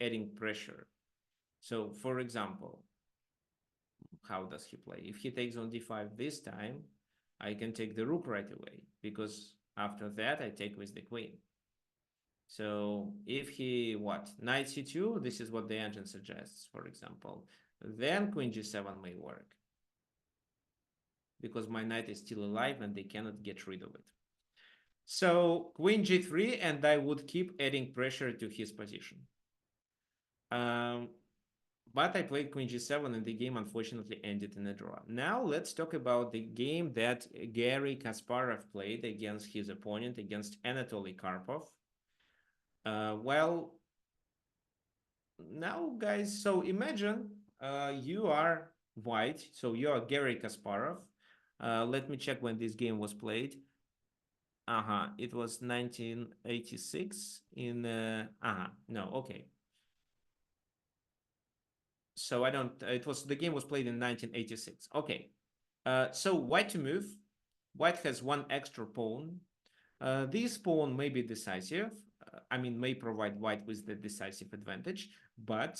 adding pressure. So, for example, how does he play? If he takes on d5 this time, I can take the rook right away, because after that I take with the queen. So if he, knight c2, this is what the engine suggests, for example, then queen g7 may work, because my knight is still alive and they cannot get rid of it. So queen g3, and I would keep adding pressure to his position. But I played queen g7 and the game unfortunately ended in a draw. Now let's talk about the game that Garry Kasparov played against his opponent, against Anatoly Karpov. Well, now guys, so imagine you are white, so you are Garry Kasparov. Let me check when this game was played. It was 1986 in, no, okay. So I don't, the game was played in 1986. Okay. So white to move. White has one extra pawn. This pawn may be decisive. May provide white with the decisive advantage, but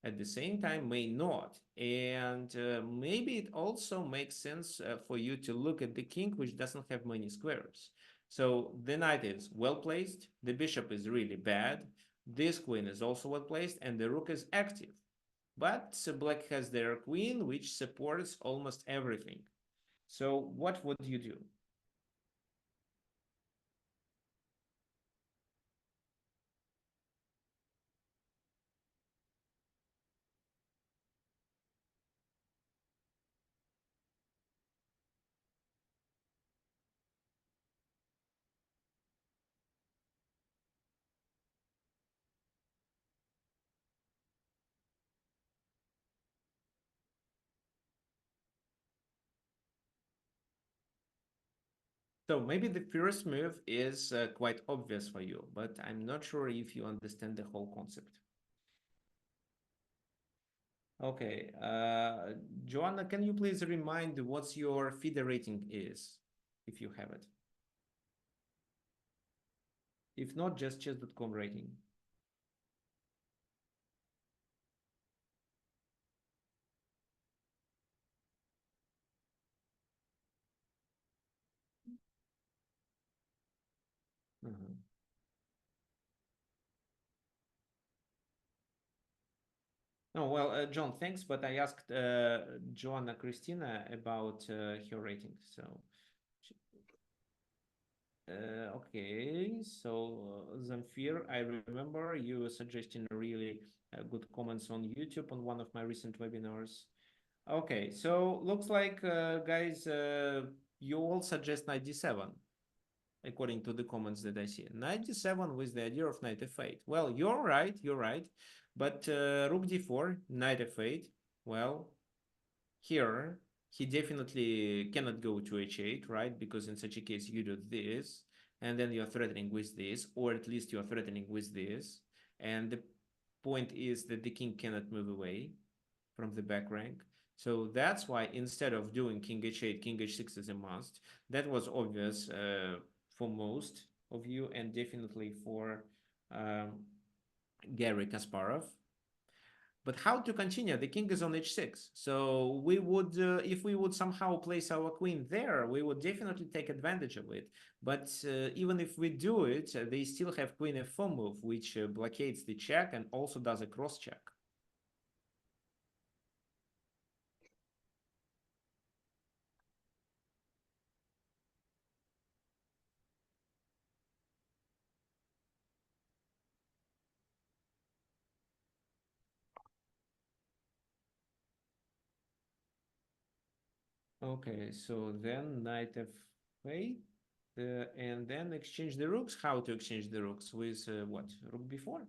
at the same time may not. And maybe it also makes sense for you to look at the king, which doesn't have many squares. So the knight is well placed, the bishop is really bad, this queen is also well placed, and the rook is active. But black has their queen, which supports almost everything. So what would you do? So maybe the first move is quite obvious for you, but I'm not sure if you understand the whole concept. Okay, Joanna, can you please remind what's your FIDE rating is, if you have it? If not, just chess.com rating. Mhm. No, well, John, thanks, but I asked Joanna Christina about her rating, so okay, so Zamfir, I remember you suggesting really good comments on YouTube on one of my recent webinars. Okay, so looks like, guys, you all suggest knight d7, according to the comments that I see. Knight d7 with the idea of knight f8. Well, you're right, but rook d4, knight f8, well, here he definitely cannot go to h8, right? Because in such a case you do this, and then you're threatening with this, or at least you're threatening with this. And the point is that the king cannot move away from the back rank. So that's why instead of doing king h8, king h6 is a must. That was obvious for most of you, and definitely for Garry Kasparov. But how to continue? The king is on h6. So we would, if we would somehow place our queen there, we would definitely take advantage of it. But even if we do it, they still have queen f4 move, which blockades the check and also does a cross check. Okay, so then knight f8, and then exchange the rooks. How to exchange the rooks? With what? Rook b4?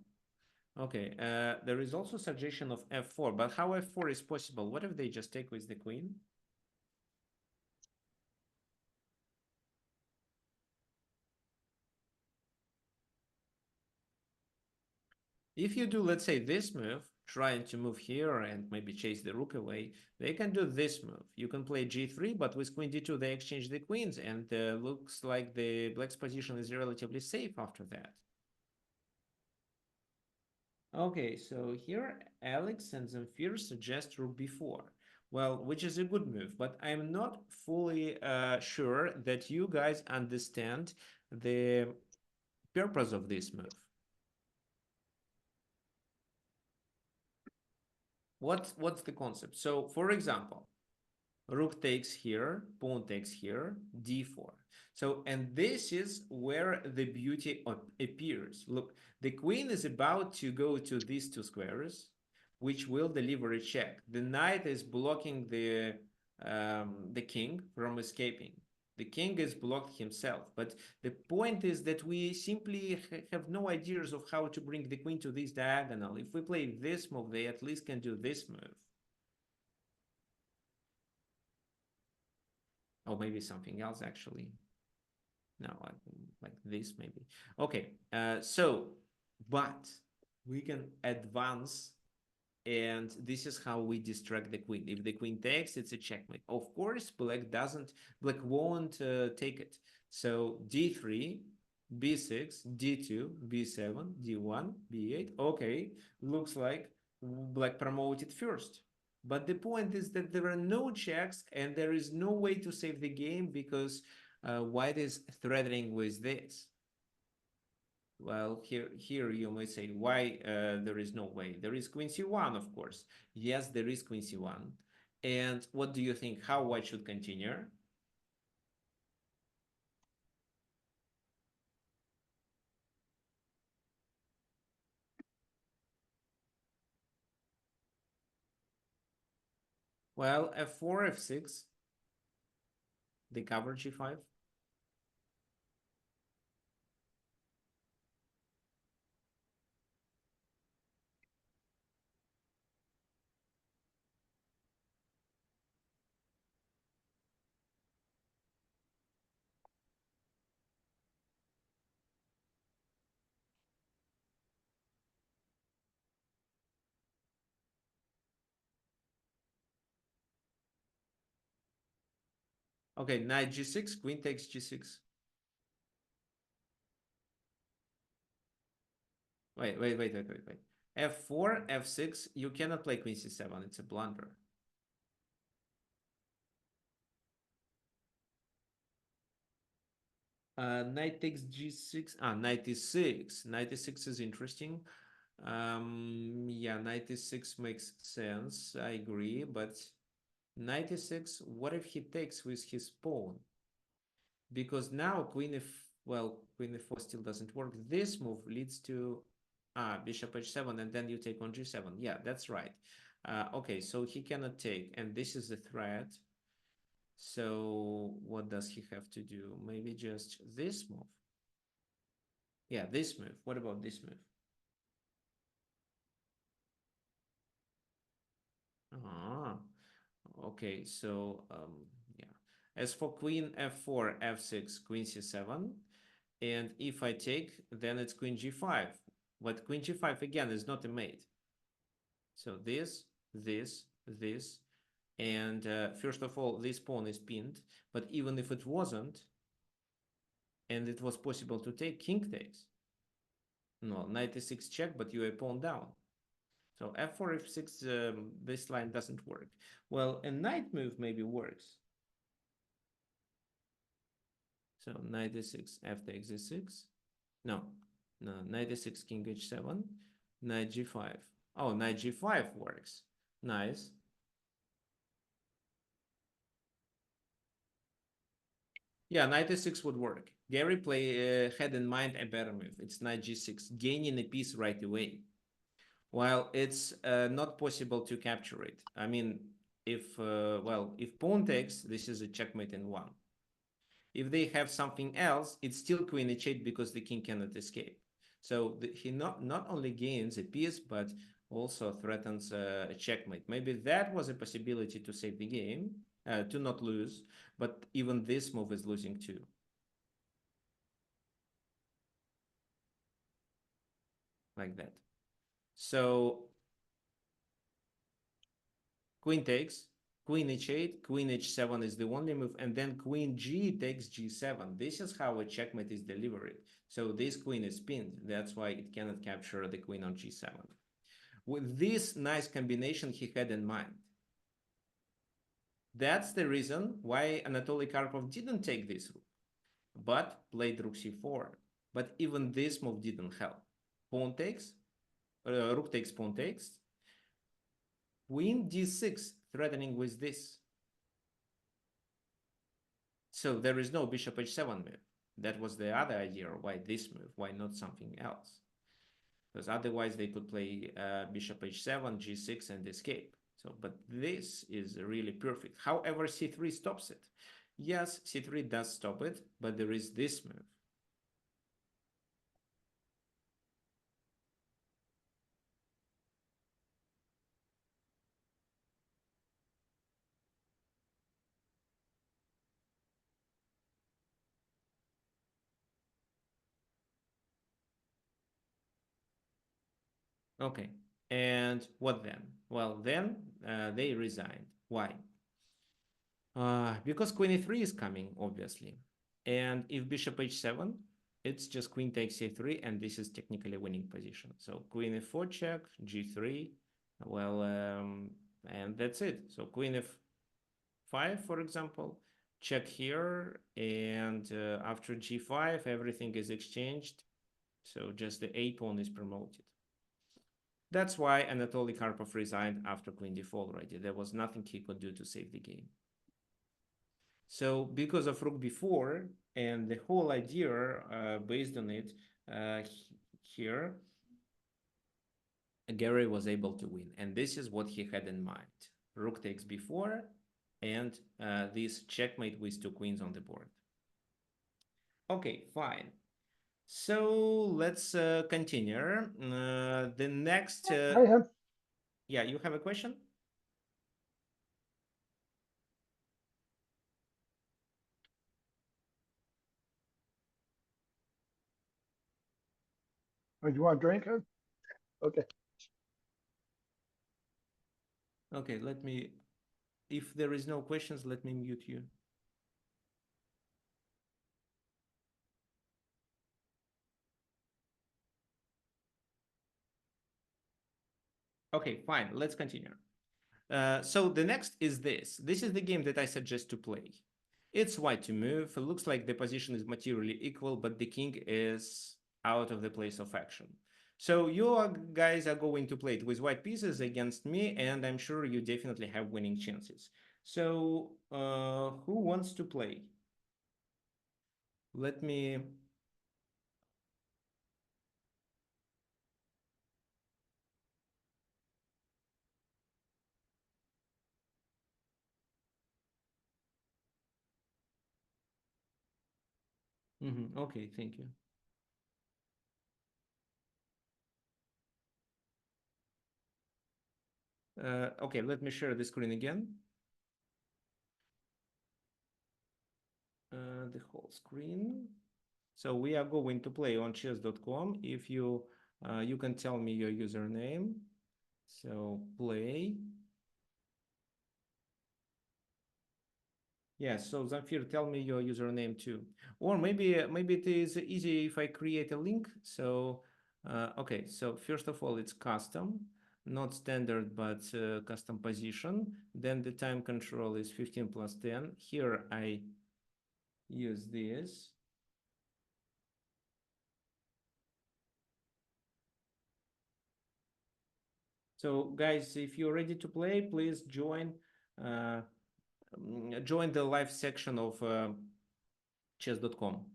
Okay, there is also suggestion of f4, but how f4 is possible? What if they just take with the queen? If you do, let's say, this move, trying to move here and maybe chase the rook away, they can do this move. You can play g3, but with queen d2, they exchange the queens, and looks like the black's position is relatively safe after that. Okay, so here Alex and Zamfir suggest rook b4. Well, which is a good move, but I'm not fully sure that you guys understand the purpose of this move. What's the concept? So, for example, rook takes here, pawn takes here, d4. So, and this is where the beauty appears. Look, the queen is about to go to these two squares, which will deliver a check. The knight is blocking the king from escaping. The king is blocked himself. But the point is that we simply have no ideas of how to bring the queen to this diagonal. If we play this move, they at least can do this move. Or maybe something else, actually. No, like this, maybe. Okay, but we can advance, and this is how we distract the queen. If the queen takes, it's a checkmate. Of course, black won't take it. So d3, b6, d2, b7, d1, b8. Okay, looks like black promoted first. But the point is that there are no checks and there is no way to save the game because white is threatening with this. Well, here you may say, why there is no way? There is queen c1, of course. Yes, there is queen c1. And what do you think? How white should continue? Well, f4, f6, they cover g5. Okay, knight g6, queen takes g6. Wait. F4, f6, you cannot play queen c7. It's a blunder. Knight takes g6. Knight e6. Knight e6 is interesting. Yeah, knight e6 makes sense. I agree, but knight e6, what if he takes with his pawn? Because now queen f4 still doesn't work. This move leads to bishop h7, and then you take on g7. Yeah, that's right. Okay, so he cannot take, and this is a threat. So what does he have to do? Maybe just this move. Yeah, this move. What about this move? Ah, okay. So yeah. As for queen f4, f6, queen c7, and if I take, then it's queen g5. But queen g5 again is not a mate. So this, and first of all, this pawn is pinned. But even if it wasn't, and it was possible to take, king takes. No, knight e6 check, but you are pawn down. So f4, f6, this line doesn't work. Well, a knight move maybe works. So knight e6, f takes e6. No, knight e6, king h7, knight g5. Oh, knight g5 works. Nice. Yeah, knight e6 would work. Gary had in mind a better move. It's knight g6, gaining a piece right away. While it's not possible to capture it. I mean, if pawn takes, this is a checkmate in one. If they have something else, it's still queen h8 because the king cannot escape. So he not only gains a piece, but also threatens a checkmate. Maybe that was a possibility to save the game, to not lose, but even this move is losing too. Like that. So queen takes, queen h8, queen h7 is the only move, and then queen g takes g7. This is how a checkmate is delivered. So this queen is pinned. That's why it cannot capture the queen on g7. With this nice combination he had in mind. That's the reason why Anatoly Karpov didn't take this rook, but played rook c4. But even this move didn't help. Pawn takes, rook takes, pawn takes, queen d6, threatening with this. So there is no bishop h7 move. That was the other idea. Why this move? Why not something else? Because otherwise they could play bishop h7, g6, and escape. So, but this is really perfect. However, c3 stops it. Yes, c3 does stop it, but there is this move. Okay, and what then? Well, then they resigned. Why? Because queen e3 is coming, obviously. And if bishop h7, it's just queen takes a3, and this is technically a winning position. So queen f4 check, g3, well, and that's it. So queen f5, for example, check here, and after g5, everything is exchanged. So just the a pawn is promoted. That's why Anatoly Karpov resigned after queen d4 already. There was nothing he could do to save the game. So because of rook b4 and the whole idea based on it here, Gary was able to win. And this is what he had in mind. Rook takes b4 and this checkmate with two queens on the board. Okay, fine. So let's continue. The next... I have. Yeah, you have a question? Oh, you want a drink? Okay. Okay, let me... If there is no questions, let me mute you. Okay, fine. Let's continue. So the next is this. This is the game that I suggest to play. It's white to move. It looks like the position is materially equal, but the king is out of the place of action. So you guys are going to play it with white pieces against me, and I'm sure you definitely have winning chances. So who wants to play? Let me... Okay, thank you. Okay, let me share the screen again. The whole screen. So we are going to play on chess.com. If you you can tell me your username. So play. Yes, so Zamfir, tell me your username too. Or maybe it is easy if I create a link. So okay, so first of all, it's custom, not standard, but custom position. Then the time control is 15 plus 10. Here I use this. So guys, if you're ready to play, please join the live section of chess.com.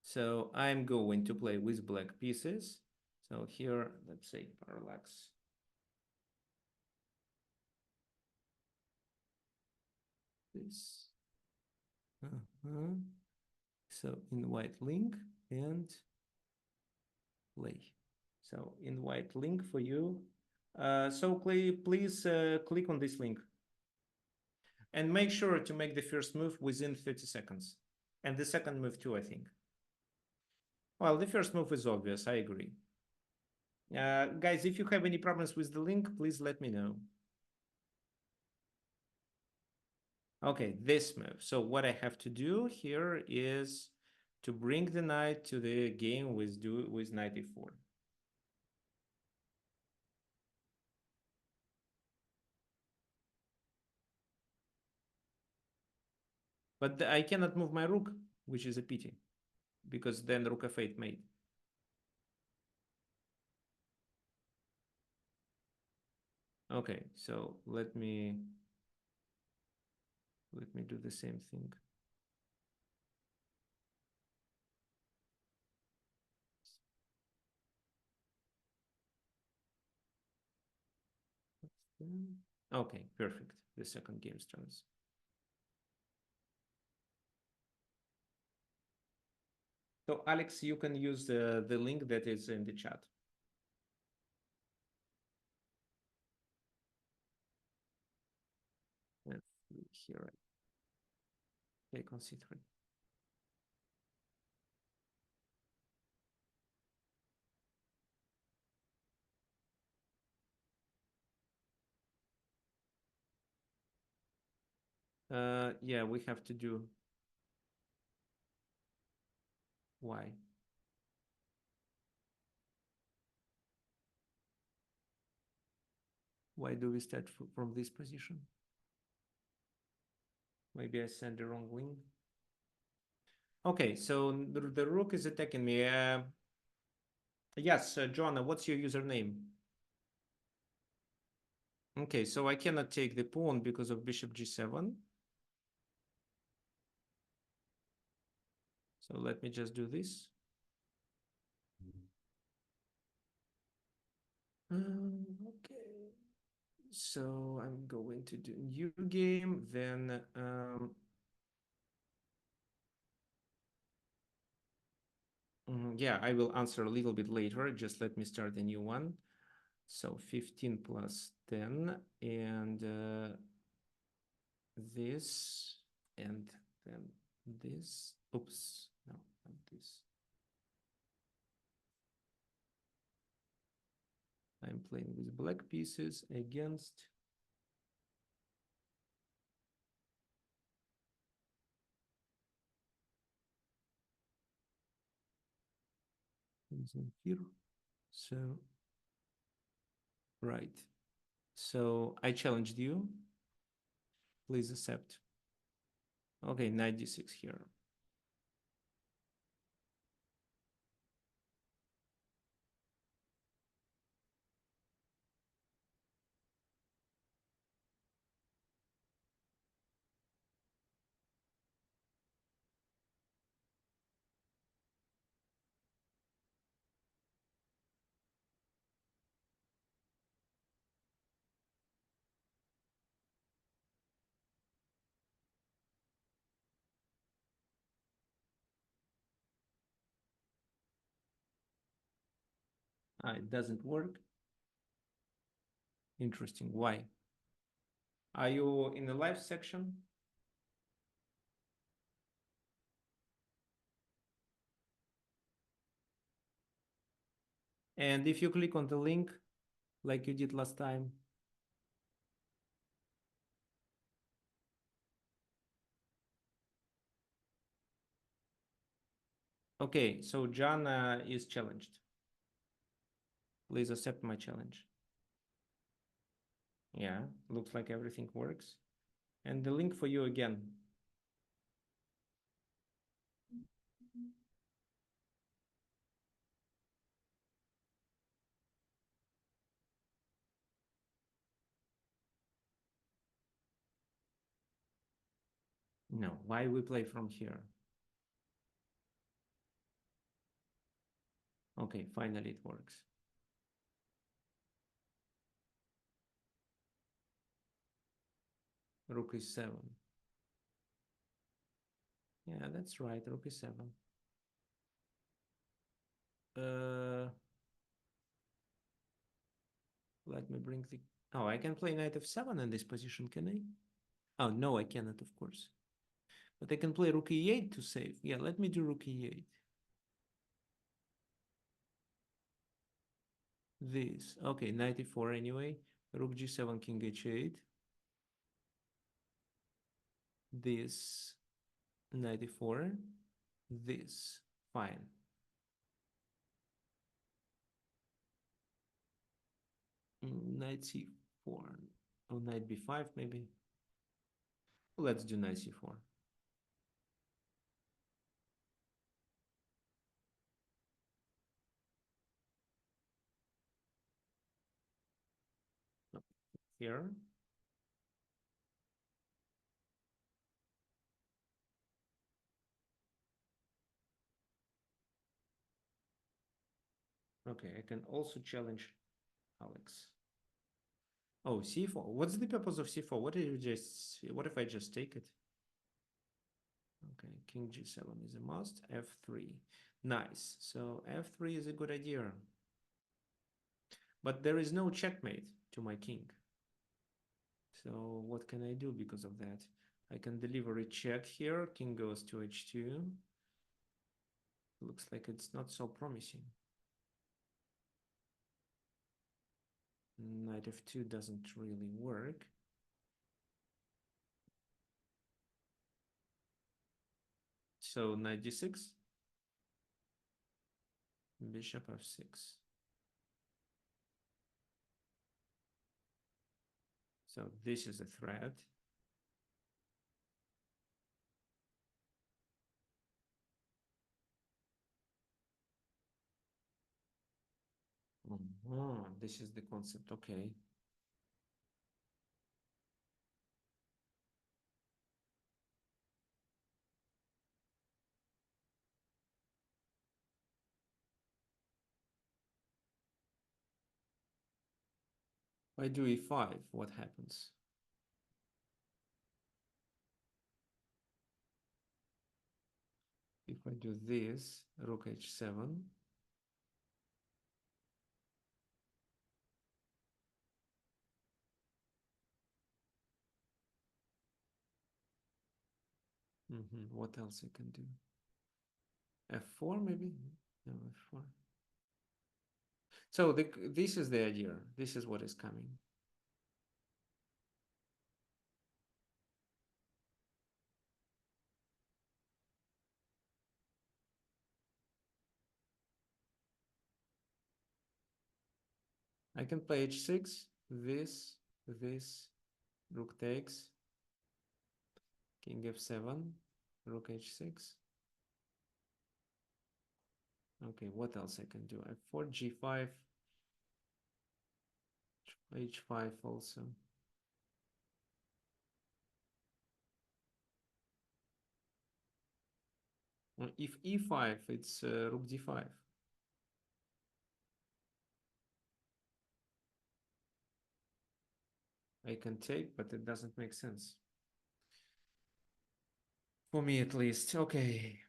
So I'm going to play with black pieces. So here, let's say parallax. This. So in white link and play. So in white link for you. So please click on this link. And make sure to make the first move within 30 seconds. And the second move too, I think. Well, the first move is obvious, I agree. Guys, if you have any problems with the link, please let me know. Okay, this move. So what I have to do here is to bring the knight to the game with knight e4. But I cannot move my rook, which is a pity, because then rook f8 mate. Okay, so let me do the same thing. Okay, perfect. The second game starts. So Alex, you can use the link that is in the chat. And here I take on c3. Yeah, we have to do why. Why do we start from this position? Maybe I sent the wrong link. Okay, so the rook is attacking me. Yes, Joanna, what's your username? Okay, so I cannot take the pawn because of bishop g7. So let me just do this. Okay. So I'm going to do new game, then yeah, I will answer a little bit later. Just let me start a new one. So 15 plus 10 and this and then this. Oops, no, not this. I'm playing with black pieces against here. So, right. So I challenged you. Please accept. Okay, knight d6 here. It doesn't work. Interesting. Why? Are you in the live section? And if you click on the link, like you did last time, okay, so John is challenged. Please accept my challenge. Yeah, looks like everything works. And the link for you again. No, why we play from here? Okay, finally it works. Rook is 7. Yeah, that's right, rook is 7. Let me bring the... Oh, I can play knight f7 in this position, can I? Oh, no, I cannot, of course. But I can play rook e8 to save. Yeah, let me do rook e8. this. Okay, 94 anyway. Rook g7, king h8. This 94. This. Fine. Knight c4. Oh, knight b5 maybe. Let's do knight c4. Here. Okay, I can also challenge Alex. Oh, c4. What's the purpose of c4? What if I just take it? Okay, king g7 is a must. f3. Nice. So f3 is a good idea. But there is no checkmate to my king. So what can I do because of that? I can deliver a check here. King goes to h2. Looks like it's not so promising. Knight f2 doesn't really work. So knight d6. Bishop f6. So this is a threat. This is the concept. Okay. If I do e5, what happens? If I do this, rook h7. What else I can do? f4 maybe? No, f4. So this is the idea. This is what is coming. I can play h6, this, rook takes, king f7, rook h6. Okay, what else I can do? f4, g5, h5 also. If e5, it's rook d5. I can take, but it doesn't make sense. For me at least. Okay.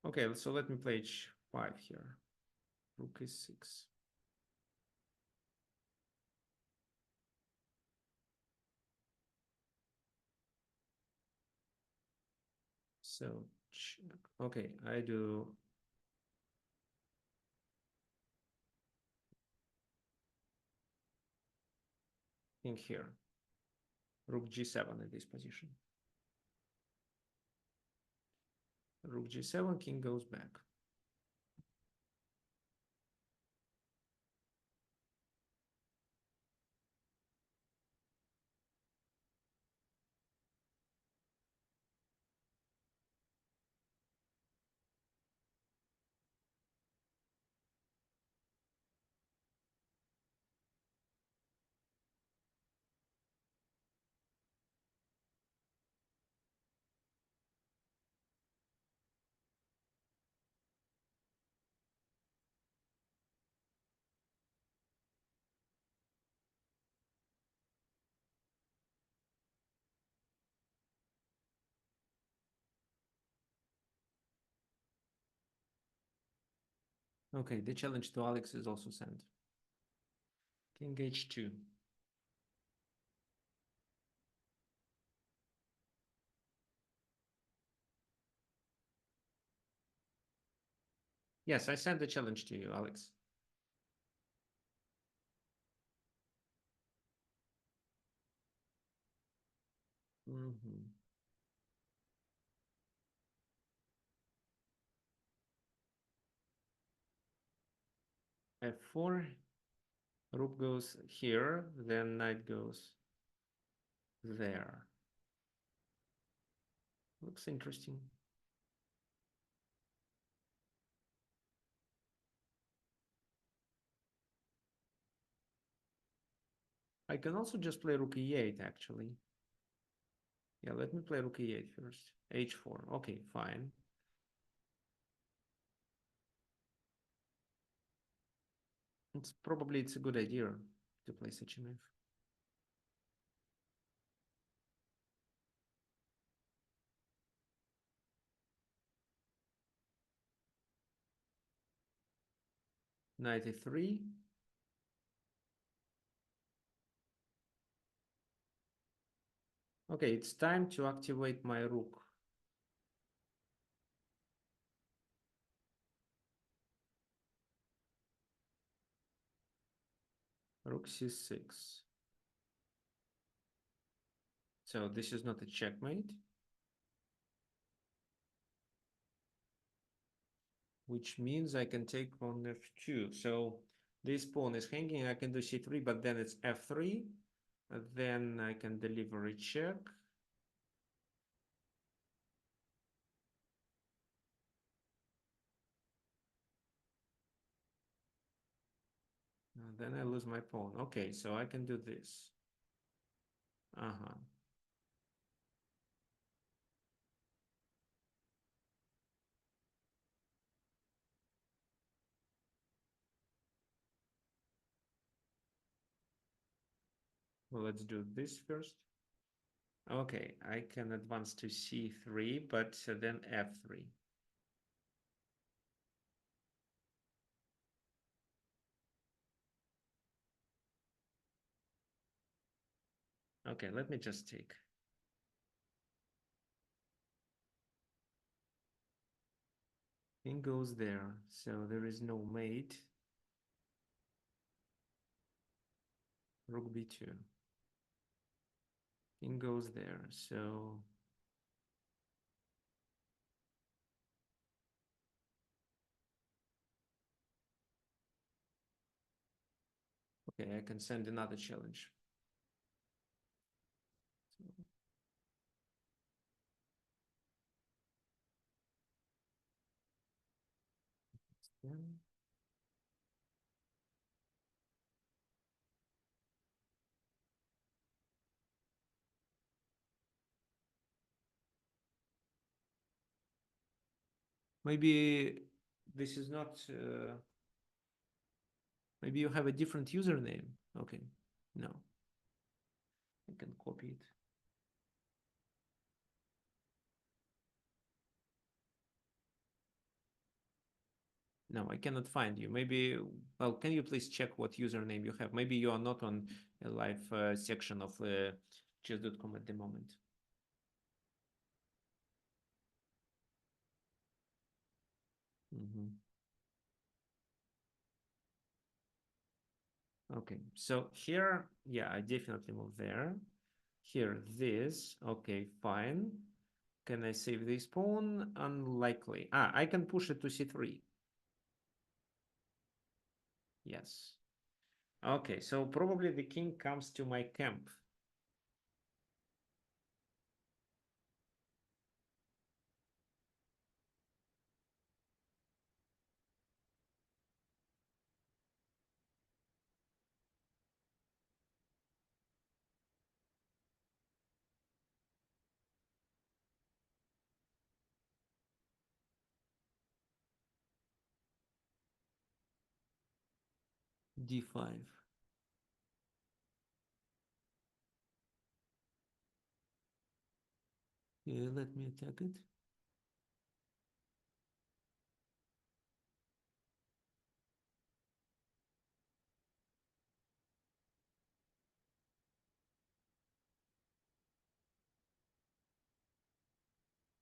Okay, so let me play h5 here. Rook is 6. So, okay, I do king here. Rook g7 in this position. Rook g7, king goes back. Okay, the challenge to Alex is also sent. King h2. Yes, I sent the challenge to you, Alex. Mhm. F4, rook goes here, then knight goes there. Looks interesting. I can also just play rook e8, actually. Yeah, let me play rook e8 first. h4. Okay, fine. It's a good idea to play such a move. Knight e3. Okay, it's time to activate my rook. Rook c6. So this is not a checkmate, which means I can take on f2. So this pawn is hanging. I can do c3, but then it's f3. Then I can deliver a check. Then I lose my pawn. Okay, so I can do this. Uh-huh. Well, let's do this first. Okay, I can advance to c3, but then f3. Okay, let me just take. King goes there, so there is no mate. Rook b2. King goes there, so okay, I can send another challenge. So, maybe this is not. Maybe you have a different username. Okay, no, I can copy it. No, I cannot find you. Maybe, well, can you please check what username you have? Maybe you are not on a live section of chess.com at the moment. Okay, so here, yeah, I definitely move there. Here, this, okay, fine. Can I save this pawn? Unlikely. Ah, I can push it to c3. Yes. Okay, so probably the king comes to my camp. d5. Yeah, let me attack it.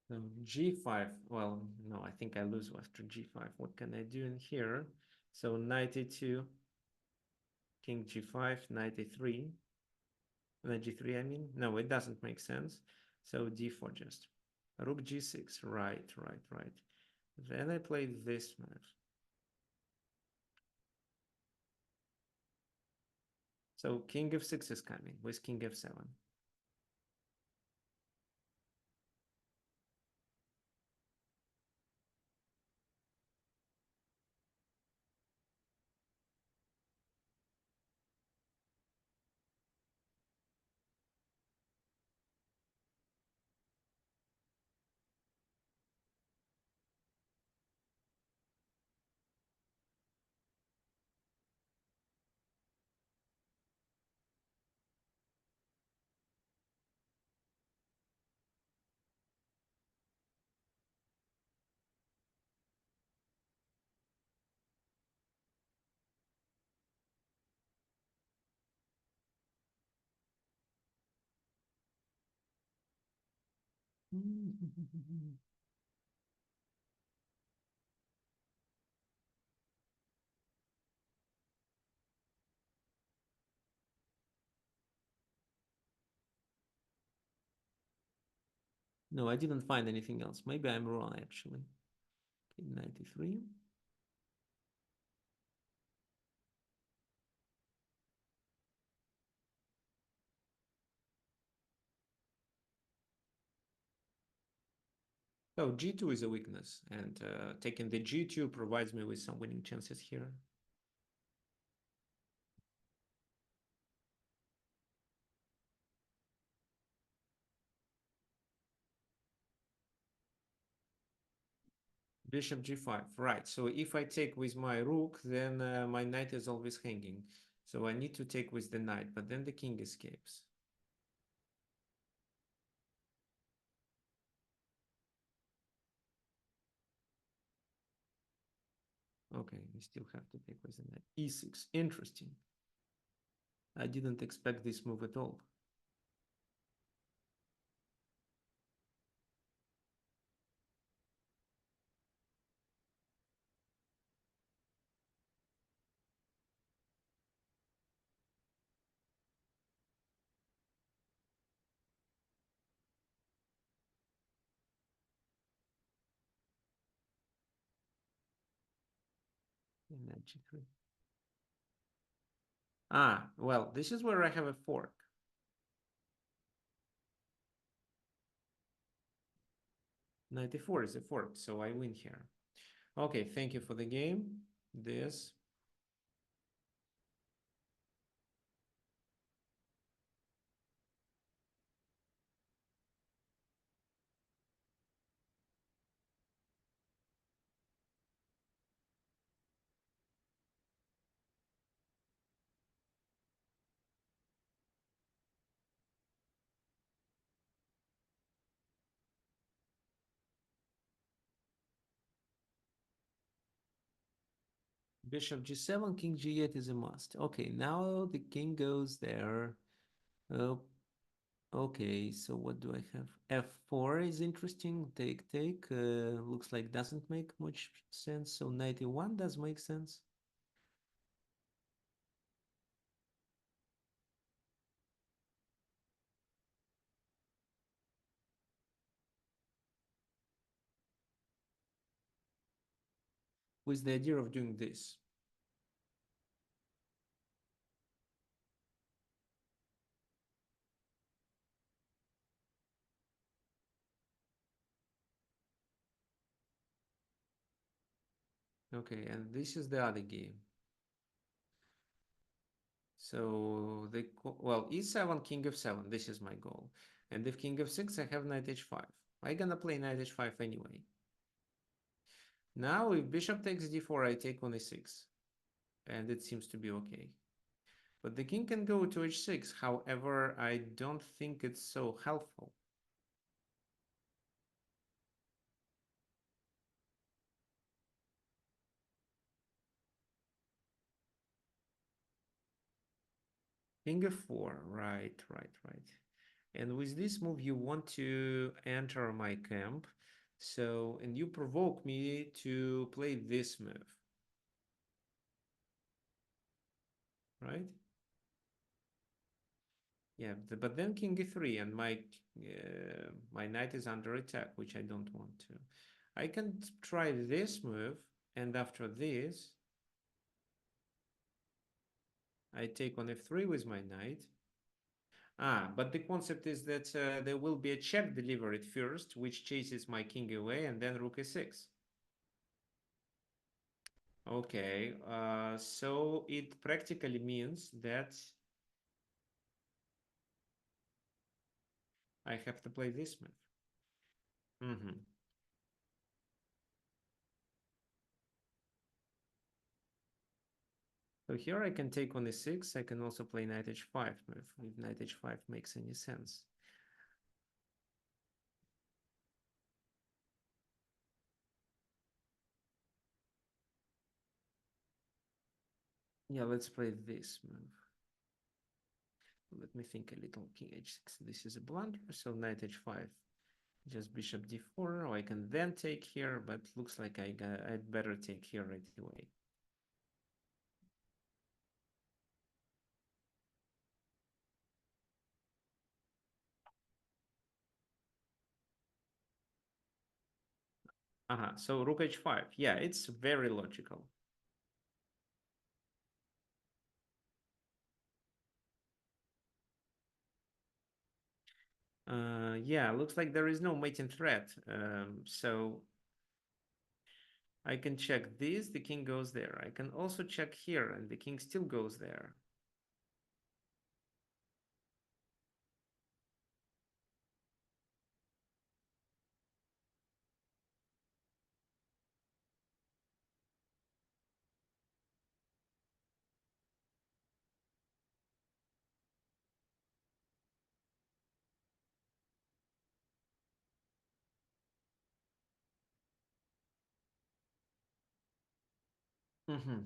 So g5. Well, no, I think I lose after g5. What can I do in here? So knight e2, king g5, knight e3, knight g3, I mean. No, it doesn't make sense. So d4 just. Rook g6. Right, right, right. Then I played this move. So king f6 is coming with king f7. No, I didn't find anything else. Maybe I'm wrong, actually. Okay, 93. So g2 is a weakness, and taking the g2 provides me with some winning chances here. Bishop g5, right. So if I take with my rook, then my knight is always hanging. So I need to take with the knight, but then the king escapes. Okay, we still have to take with the knight. e6, interesting. I didn't expect this move at all. Knight g3. Ah, well, this is where I have a fork. 94 is a fork, so I win here. Okay, thank you for the game. This. Bishop g7, king g8 is a must. Okay, now the king goes there. Oh, okay, so what do I have? F4 is interesting. Take, take. Looks like doesn't make much sense. So 91 does make sense. With the idea of doing this. Okay, and this is the other game. So well, e7, king f7, this is my goal. And if king f6, I have knight h5. I'm gonna play knight h5 anyway. Now, if bishop takes d4, I take on e6. And it seems to be okay. But the king can go to h6. However, I don't think it's so helpful. King f4, right. And with this move, you want to enter my camp. So, and you provoke me to play this move, right? Yeah, but then king e3 and my knight is under attack, which I don't want to. I can try this move, and after this, I take on f3 with my knight. Ah, but the concept is that there will be a check delivered first, which chases my king away, and then rook e6. Okay, so it practically means that I have to play this move. Mm-hmm. So here I can take on e6. I can also play knight h5 move, if knight h5 makes any sense. Yeah, let's play this move. Let me think a little. King h6. This is a blunder, so knight h5. Just bishop d4. Oh, I can then take here, but looks like I'd better take here right away. So rook h5. Yeah, it's very logical. Yeah, looks like there is no mating threat. So I can check this, the king goes there. I can also check here, and the king still goes there.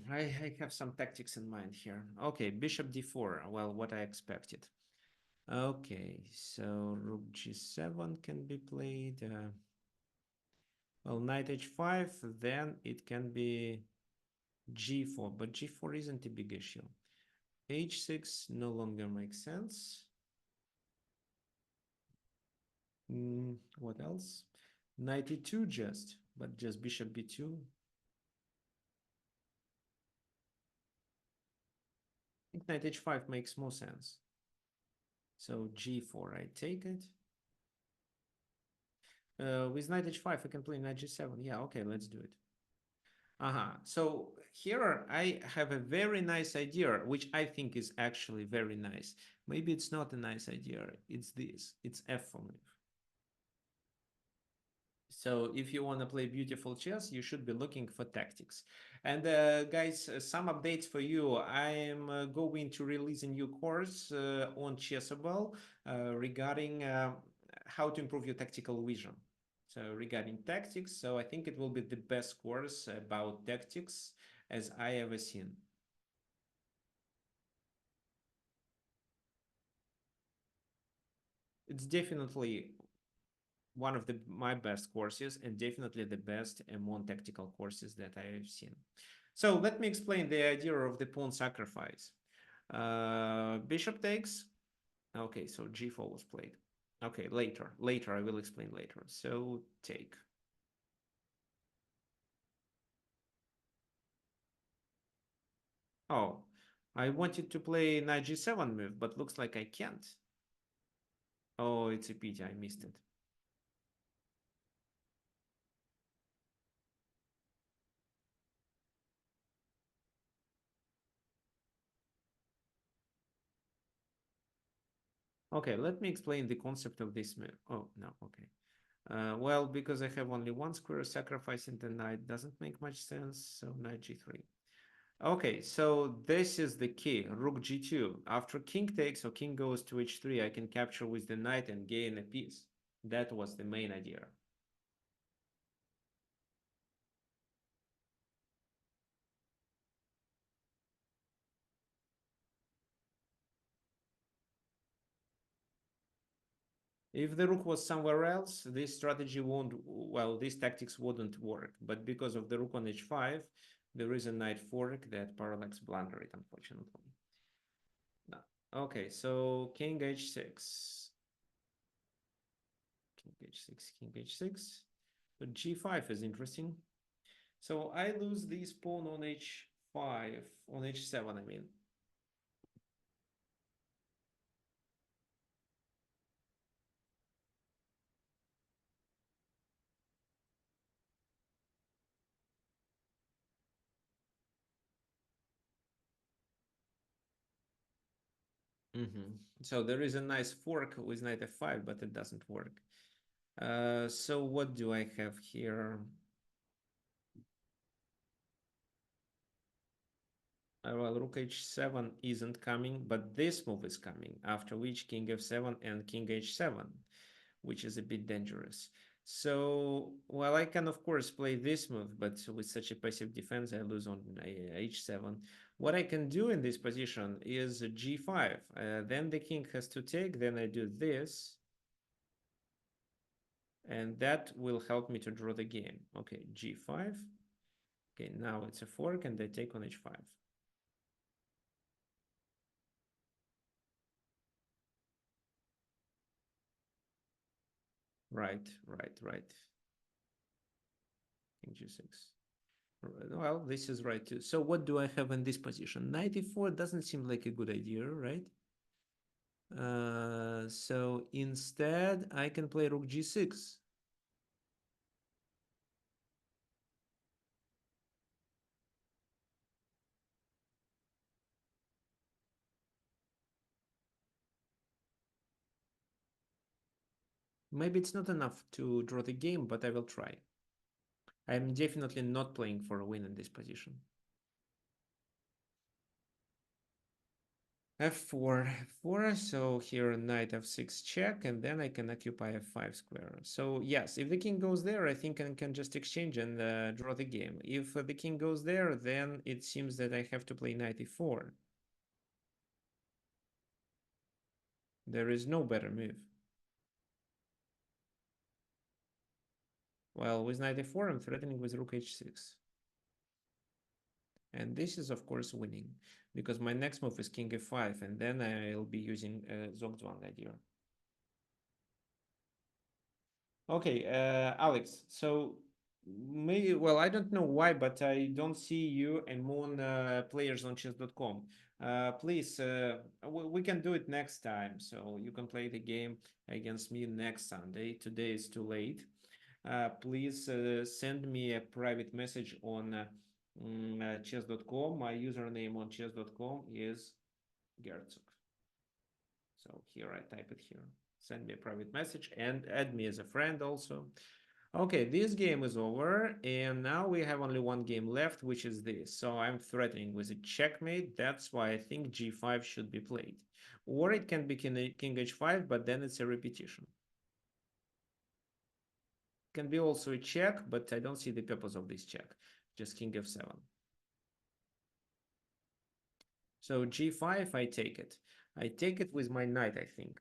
I have some tactics in mind here. Okay, bishop d4. Well, what I expected. Okay, so rook g7 can be played. Well, knight h5, then it can be g4, but g4 isn't a big issue. h6 no longer makes sense. What else? Knight e2 just, but just bishop b2. I think knight h5 makes more sense. So g4, I take it. With knight h5, I can play knight g7. Yeah, okay, let's do it. So here I have a very nice idea, which I think is actually very nice. Maybe it's not a nice idea. It's this. It's f4 move. So if you want to play beautiful chess, you should be looking for tactics. And guys, some updates for you. I am going to release a new course on Chessable regarding how to improve your tactical vision. So regarding tactics, so I think it will be the best course about tactics as I ever seen. It's definitely one of my best courses and definitely the best among tactical courses that I have seen. So let me explain the idea of the pawn sacrifice. Bishop takes. Okay, so g4 was played. Okay, later, I will explain later. So take. Oh, I wanted to play knight g7 move, but looks like I can't. Oh, it's a pity, I missed it. Okay, let me explain the concept of this move. Oh, no, okay. Well, because I have only one square, sacrificing the knight doesn't make much sense, so knight g3. Okay, so this is the key, rook g2. After king takes or king goes to h3, I can capture with the knight and gain a piece. That was the main idea. If the rook was somewhere else, this strategy won't, well, these tactics wouldn't work. But because of the rook on h5, there is a knight fork that parallax blunder it, unfortunately. No. Okay, so king h6. King h6, king h6. But g5 is interesting. So I lose this pawn on h5, on h7, I mean. So there is a nice fork with knight f5, but it doesn't work. So what do I have here? Well, rook h7 isn't coming, but this move is coming, after which king f7 and king h7, which is a bit dangerous. So, well, I can of course play this move, but with such a passive defense, I lose on h7. What I can do in this position is g5. Then the king has to take, then I do this, and that will help me to draw the game. Okay, g5. Okay, now it's a fork, and I take on h5. Right. King g6. Well, this is right too. So what do I have in this position? Knight e4 doesn't seem like a good idea, right? So instead, I can play rook g6. Maybe it's not enough to draw the game, but I will try. I'm definitely not playing for a win in this position. f4, f4, so here knight f6 check, and then I can occupy f5 square. So yes, if the king goes there, I think I can just exchange and draw the game. If the king goes there, then it seems that I have to play knight e4. There is no better move. Well, with knight e4, I'm threatening with rook h6. And this is, of course, winning, because my next move is king f5, and then I'll be using zugzwang idea. Okay, Alex, so maybe, well, I don't know why, but I don't see you among players on chess.com. Please, we can do it next time, so you can play the game against me next Sunday. Today is too late. Please send me a private message on chess.com. My username on chess.com is Gertzog. So here I type it here. Send me a private message and add me as a friend also. Okay, this game is over, and now we have only one game left, which is this. So I'm threatening with a checkmate. That's why I think g5 should be played. Or it can be king h5, but then it's a repetition. Can be also a check, but I don't see the purpose of this check. Just king f7. So g5, I take it. I take it with my knight, I think.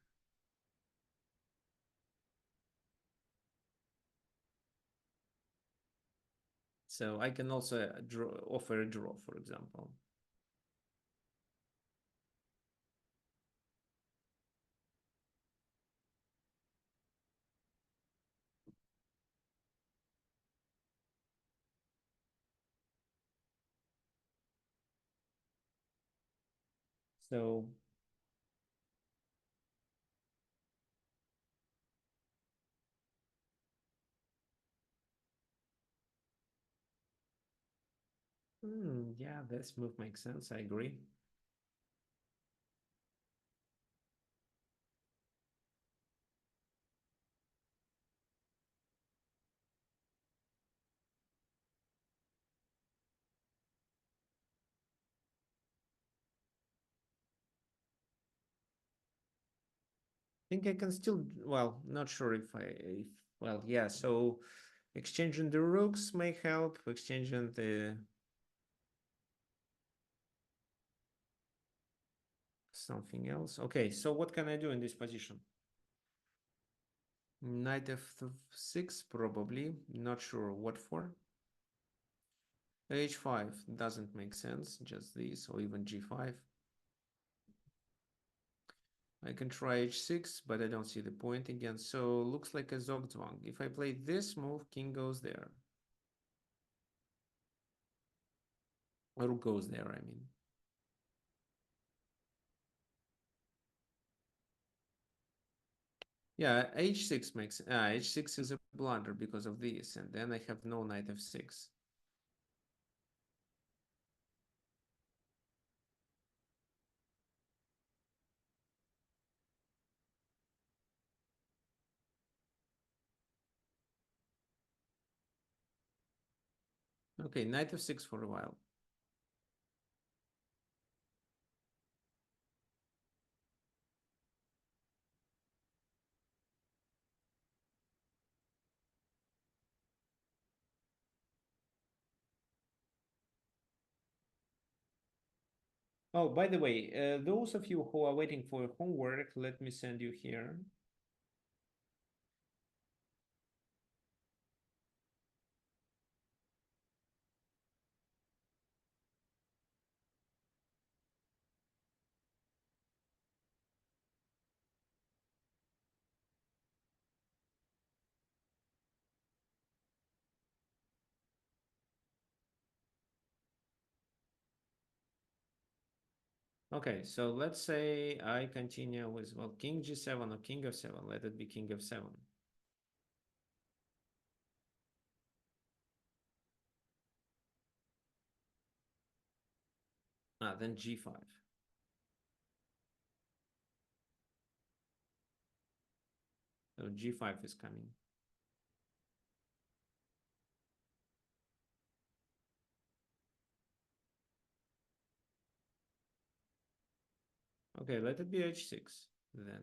So I can also offer a draw, for example. So yeah, this move makes sense. I agree. I think I can still, well, not sure if well, yeah, so exchanging the rooks may help, exchanging the something else. Okay, so what can I do in this position? Knight f6 probably. Not sure what for. h5 doesn't make sense. Just this or even g5. I can try h6, but I don't see the point again. So looks like a zugzwang. If I play this move, king goes there. Rook goes there, I mean. Yeah, h6 makes h6 is a blunder because of this, and then I have no knight f6. Okay, knight f6 for a while. Oh, by the way, those of you who are waiting for homework, let me send you here. Okay, so let's say I continue with, well, king g7 or king f7. Let it be king f7. Then g5. So g5 is coming. Okay, let it be h6 then.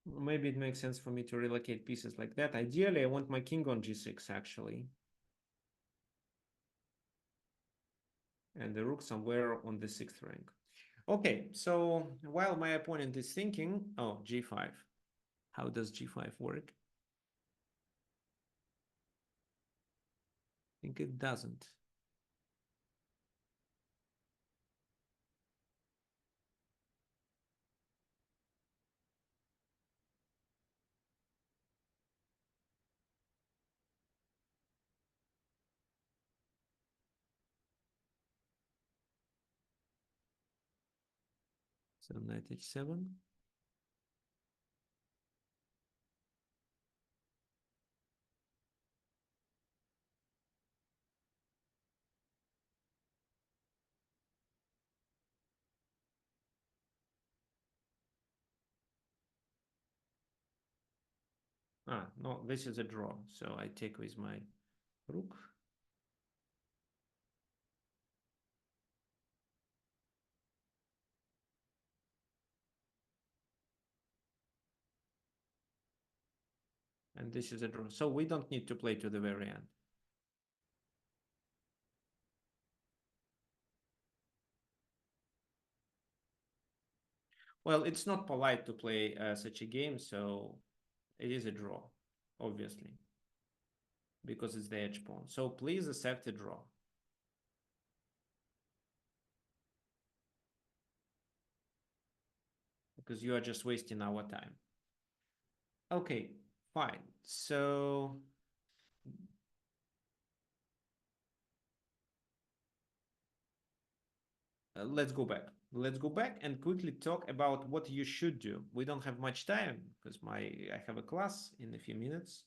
Maybe it makes sense for me to relocate pieces like that. Ideally, I want my king on g6 actually. And the rook somewhere on the 6th rank. Okay, so while my opponent is thinking, oh, g5. How does g5 work? I think it doesn't. So knight h7. No, this is a draw. So I take with my rook. And this is a draw. So we don't need to play to the very end. Well, it's not polite to play such a game, so it is a draw, obviously, because it's the edge pawn. So please accept a draw. Because you are just wasting our time. Okay, fine. So let's go back. Let's go back and quickly talk about what you should do. We don't have much time because I have a class in a few minutes.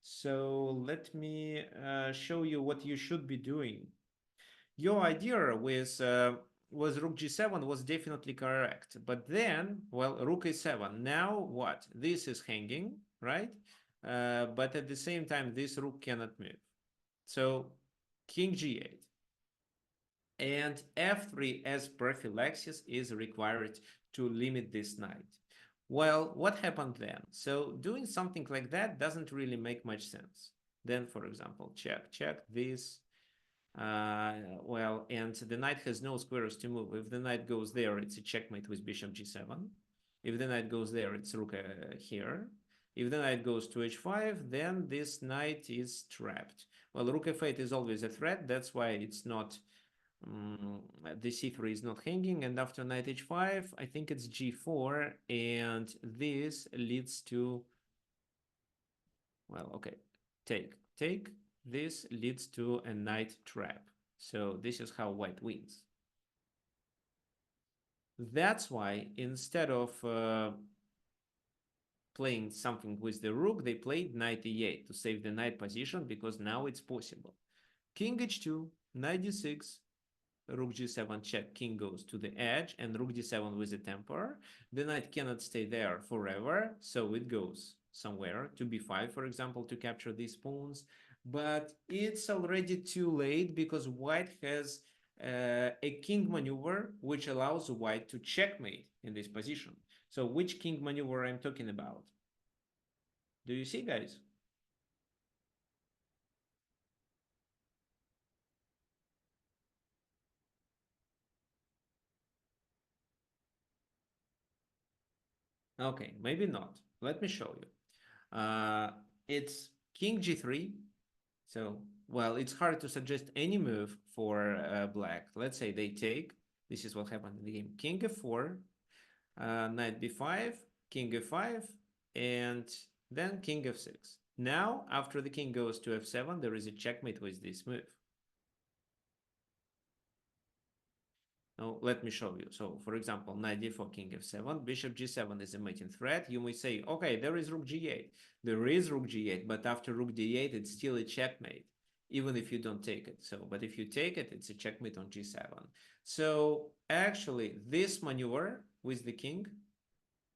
So let me show you what you should be doing. Your idea with rook g7 was definitely correct, but then, well, rook a7. Now what? This is hanging, right? But at the same time, this rook cannot move. So king g8. And f3 as prophylaxis is required to limit this knight. Well, what happened then? So doing something like that doesn't really make much sense. Then, for example, check this. Well, and the knight has no squares to move. If the knight goes there, it's a checkmate with bishop g7. If the knight goes there, it's rook here. If the knight goes to h5, then this knight is trapped. Well, rook f8 is always a threat. That's why it's not, the c3 is not hanging. And after knight h5, I think it's g4. And this leads to, well, okay, take. This leads to a knight trap. So this is how white wins. That's why instead of playing something with the rook, they played knight e8 to save the knight position, because now it's possible. King h2, knight d6, rook g7 check, king goes to the edge, and rook d7 with a temper. The knight cannot stay there forever, so it goes somewhere to b5, for example, to capture these pawns. But it's already too late, because white has a king maneuver which allows white to checkmate in this position. So which king maneuver I'm talking about? Do you see, guys? Okay, maybe not. Let me show you. It's king g3. So, well, it's hard to suggest any move for black. Let's say they take. This is what happened in the game. King f4, knight b5, king f5, and then king f6. Now, after the king goes to f7, there is a checkmate with this move. Now, let me show you. So, for example, knight d4, king f7, bishop g7 is a mating threat. You may say, okay, there is rook g8. There is rook g8, but after rook d8, it's still a checkmate, even if you don't take it. So, but if you take it, it's a checkmate on g7. So, actually, this maneuver with the king,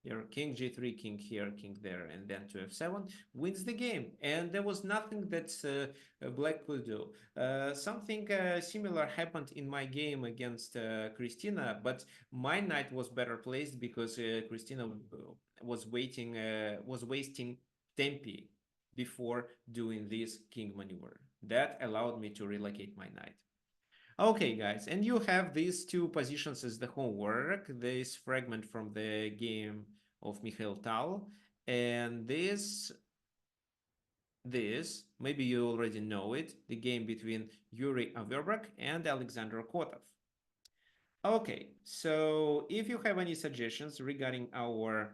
your king g3, king here, king there, and then to f7 wins the game. And there was nothing that black could do. Something similar happened in my game against Christina, but my knight was better placed, because Christina was wasting tempi before doing this king maneuver. That allowed me to relocate my knight. Okay, guys, and you have these two positions as the homework, this fragment from the game of Mikhail Tal, and this, maybe you already know it, the game between Yuri Averbrak and Alexander Kotov. Okay, so if you have any suggestions regarding our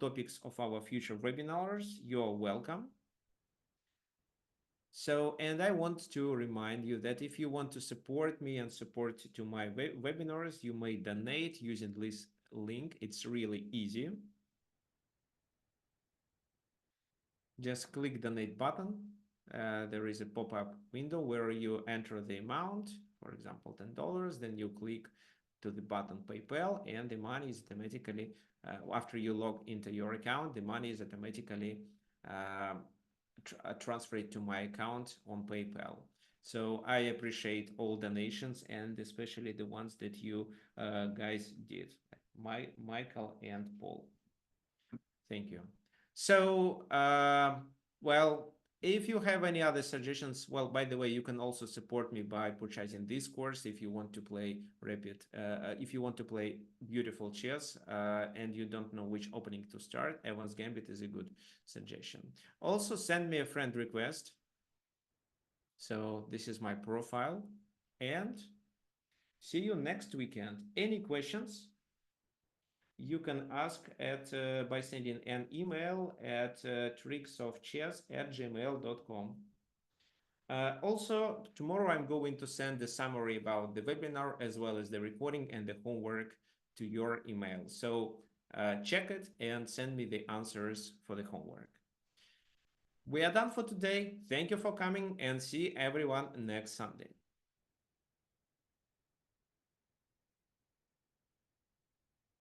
topics of our future webinars, you're welcome. So, and I want to remind you that if you want to support me and support to my webinars, you may donate using this link. It's really easy. Just click donate button. There is a pop-up window where you enter the amount, for example, $10. Then you click to the button PayPal, and the money is automatically, after you log into your account, the money is automatically transferred to my account on PayPal. So I appreciate all donations, and especially the ones that you guys did, Michael and Paul. Thank you. So, well, if you have any other suggestions, well, by the way, you can also support me by purchasing this course if you want to play rapid, if you want to play beautiful chess and you don't know which opening to start, Evans Gambit is a good suggestion. Also, send me a friend request. So this is my profile, and see you next weekend. Any questions? You can ask at by sending an email at tricksofchess@gmail.com. Also, tomorrow I'm going to send a summary about the webinar as well as the recording and the homework to your email. So check it and send me the answers for the homework. We are done for today. Thank you for coming, and see everyone next Sunday.